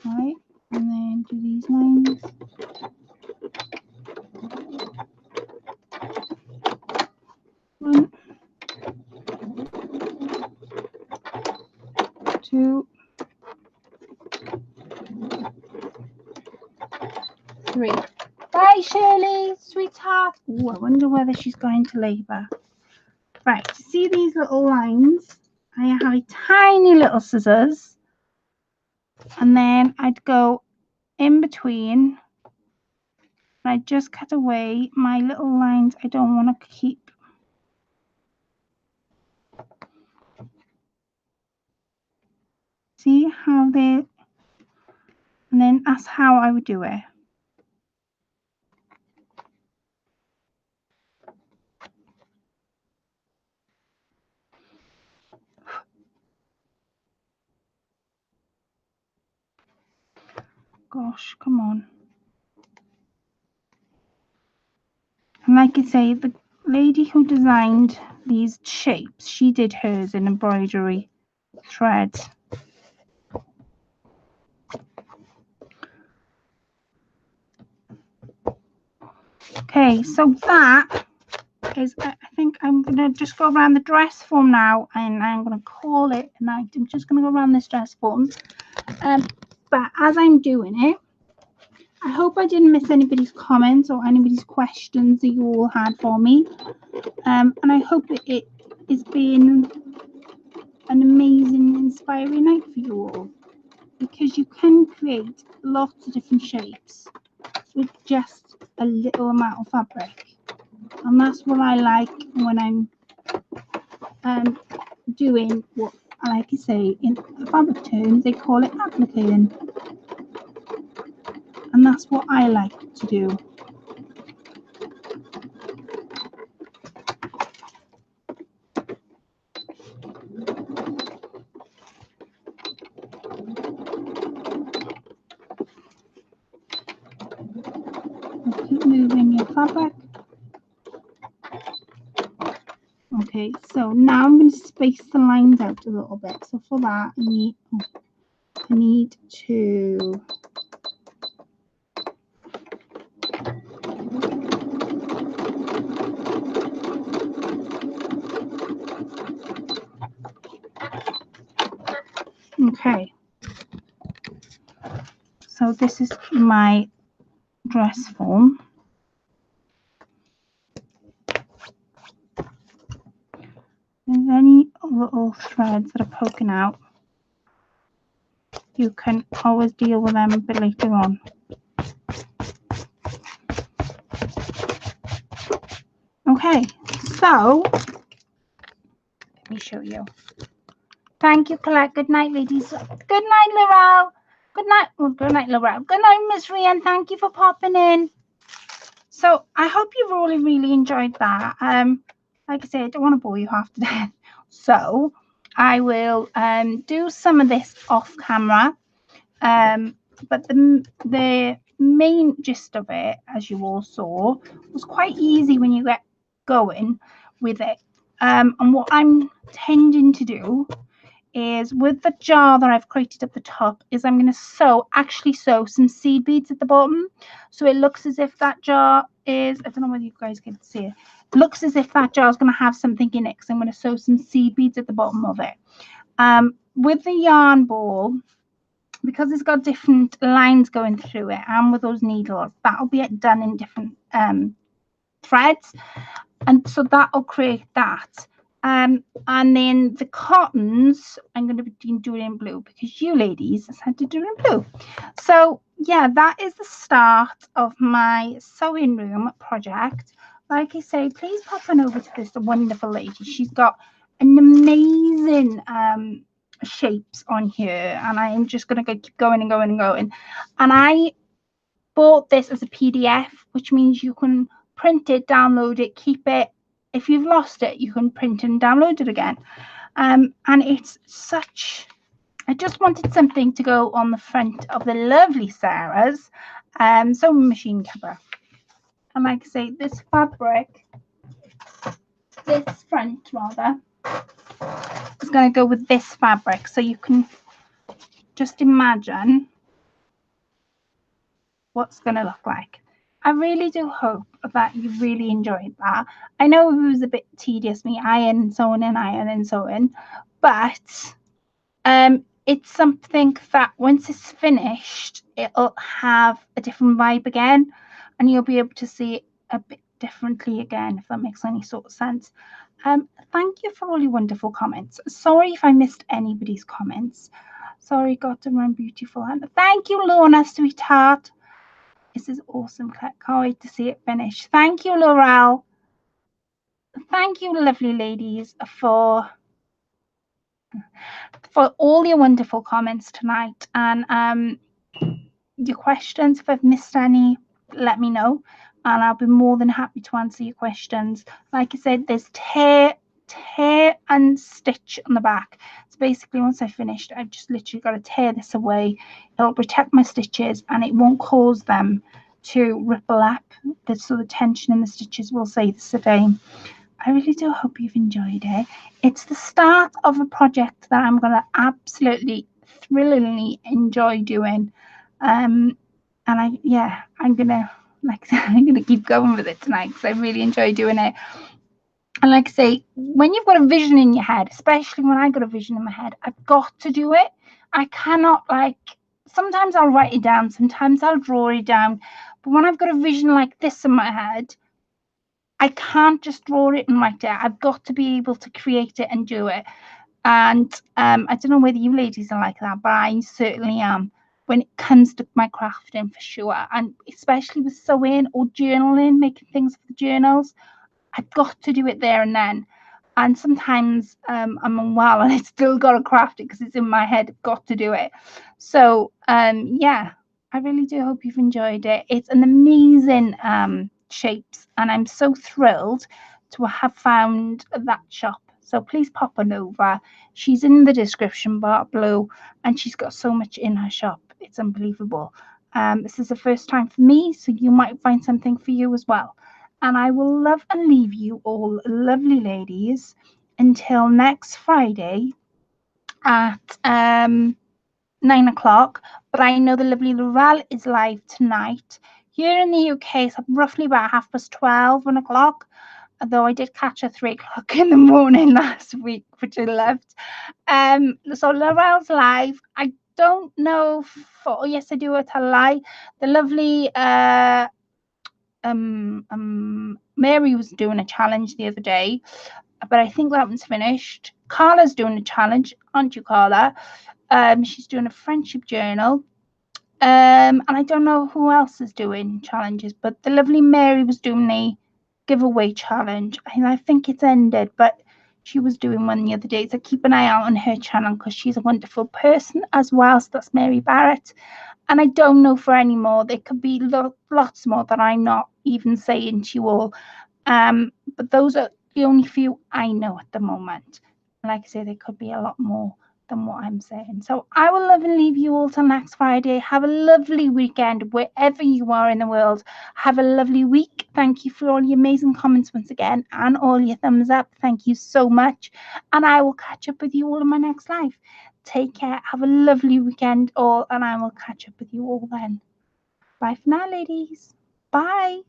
Speaker 1: Right, and then do these lines. One, two, three. Bye, Shirley, sweetheart. Ooh, I wonder whether she's going to labour. Right, to see these little lines, I have a tiny little scissors, and then I'd go in between, and I'd just cut away my little lines I don't want to keep. See how they, and then that's how I would do it. Gosh, come on. And like I say, the lady who designed these shapes, she did hers in embroidery thread. Okay, so that is, I think I'm going to just go around the dress form now, and I'm going to call it a night. I'm just going to go around this dress form. But as I'm doing it, I hope I didn't miss anybody's comments or anybody's questions that you all had for me. And I hope that it has been an amazing, inspiring night for you all, because you can create lots of different shapes with just a little amount of fabric. And that's what I like when I'm doing what, like I say, in fabric terms, they call it applicating. And that's what I like to do. Keep moving your fabric. Okay, so now I'm going to space the lines out a little bit. So for that, I need to Okay, so this is my dress form. There's any little threads that are poking out, you can always deal with them a bit later on. Okay, so let me show you. Thank you, Colette. Good night, ladies. Good night, Laurel. Good night. Well, good night, Laurel. Good night, Miss Rian. Thank you for popping in. So I hope you've really enjoyed that. Like I said, I don't want to bore you half to death. So I will do some of this off camera. But the main gist of it, as you all saw, was quite easy when you get going with it. And what I'm tending to do is, with the jar that I've created at the top, is I'm going to actually sew some seed beads at the bottom, so it looks as if that jar is, I don't know whether you guys can see it, looks as if that jar is going to have something in it, because I'm going to sew some seed beads at the bottom of it. With the yarn ball, because it's got different lines going through it, and with those needles, that'll be done in different threads, and so that'll create that. And then the cottons, I'm going to be doing in blue, because you ladies said to do it in blue. So yeah, that is the start of my sewing room project. Like I say, please pop on over to this wonderful lady. She's got an amazing shapes on here, and I am just going to keep going and going and going. And I bought this as a PDF, which means you can print it, download it, keep it. If you've lost it, you can print and download it again. And it's such, I just wanted something to go on the front of the lovely Sarah's sewing machine cover. And like I say, this fabric, this front rather, is going to go with this fabric, so you can just imagine what's going to look like. I really do hope that you really enjoyed that. I know it was a bit tedious, me iron and sewing, but it's something that once it's finished, it'll have a different vibe again, and you'll be able to see it a bit differently again, if that makes any sort of sense. Thank you for all your wonderful comments. Sorry if I missed anybody's comments. Sorry, got to run beautiful. And thank you, Lorna, sweetheart. This is awesome. Can't wait to see it finish. Thank you, Laurel. Thank you, lovely ladies, for all your wonderful comments tonight, and your questions. If I've missed any, let me know, and I'll be more than happy to answer your questions. Like I said, there's tear and stitch on the back. So basically, once I finished, I've just literally got to tear this away. It'll protect my stitches, and it won't cause them to ripple up, so the tension in the stitches will stay the same. I really do hope you've enjoyed it. It's the start of a project that I'm going to absolutely thrillingly enjoy doing, and I'm gonna, like I said, I'm gonna keep going with it tonight, because I really enjoy doing it. And like I say, when you've got a vision in your head, especially when I got a vision in my head, I've got to do it. I cannot, like, sometimes I'll write it down, sometimes I'll draw it down, but when I've got a vision like this in my head, I can't just draw it and write it. I've got to be able to create it and do it. And I don't know whether you ladies are like that, but I certainly am when it comes to my crafting, for sure. And especially with sewing or journaling, making things for the journals, I've got to do it there and then. And sometimes I'm unwell and I still got to craft it because it's in my head. I've got to do it. So yeah, I really do hope you've enjoyed it. It's an amazing shapes, and I'm so thrilled to have found that shop. So please pop on over. She's in the description bar below, and she's got so much in her shop. It's unbelievable. This is the first time for me, so you might find something for you as well. And I will love and leave you all, lovely ladies, until next Friday at 9 o'clock. But I know the lovely Laurel is live tonight. Here in the UK, it's roughly about 12:30, 1 o'clock. Although I did catch her 3 o'clock in the morning last week, which I loved. So Laurel's live. I don't know for, oh, yes, I do tell a lie. The lovely Mary was doing a challenge the other day, but I think that one's finished. Carla's doing a challenge, aren't you, Carla? She's doing a friendship journal. And I don't know who else is doing challenges, but the lovely Mary was doing the giveaway challenge, and I think it's ended, but she was doing one the other day. So keep an eye out on her channel because she's a wonderful person as well. So that's Mary Barrett. And I don't know for any more. There could be lots more that I'm not even saying to you all. But those are the only few I know at the moment. And like I say, there could be a lot more than what I'm saying. So I will love and leave you all till next Friday. Have a lovely weekend wherever you are in the world. Have a lovely week. Thank you for all your amazing comments once again and all your thumbs up. Thank you so much. And I will catch up with you all in my next live. Take care. Have a lovely weekend all, and I will catch up with you all then. Bye for now, ladies. Bye.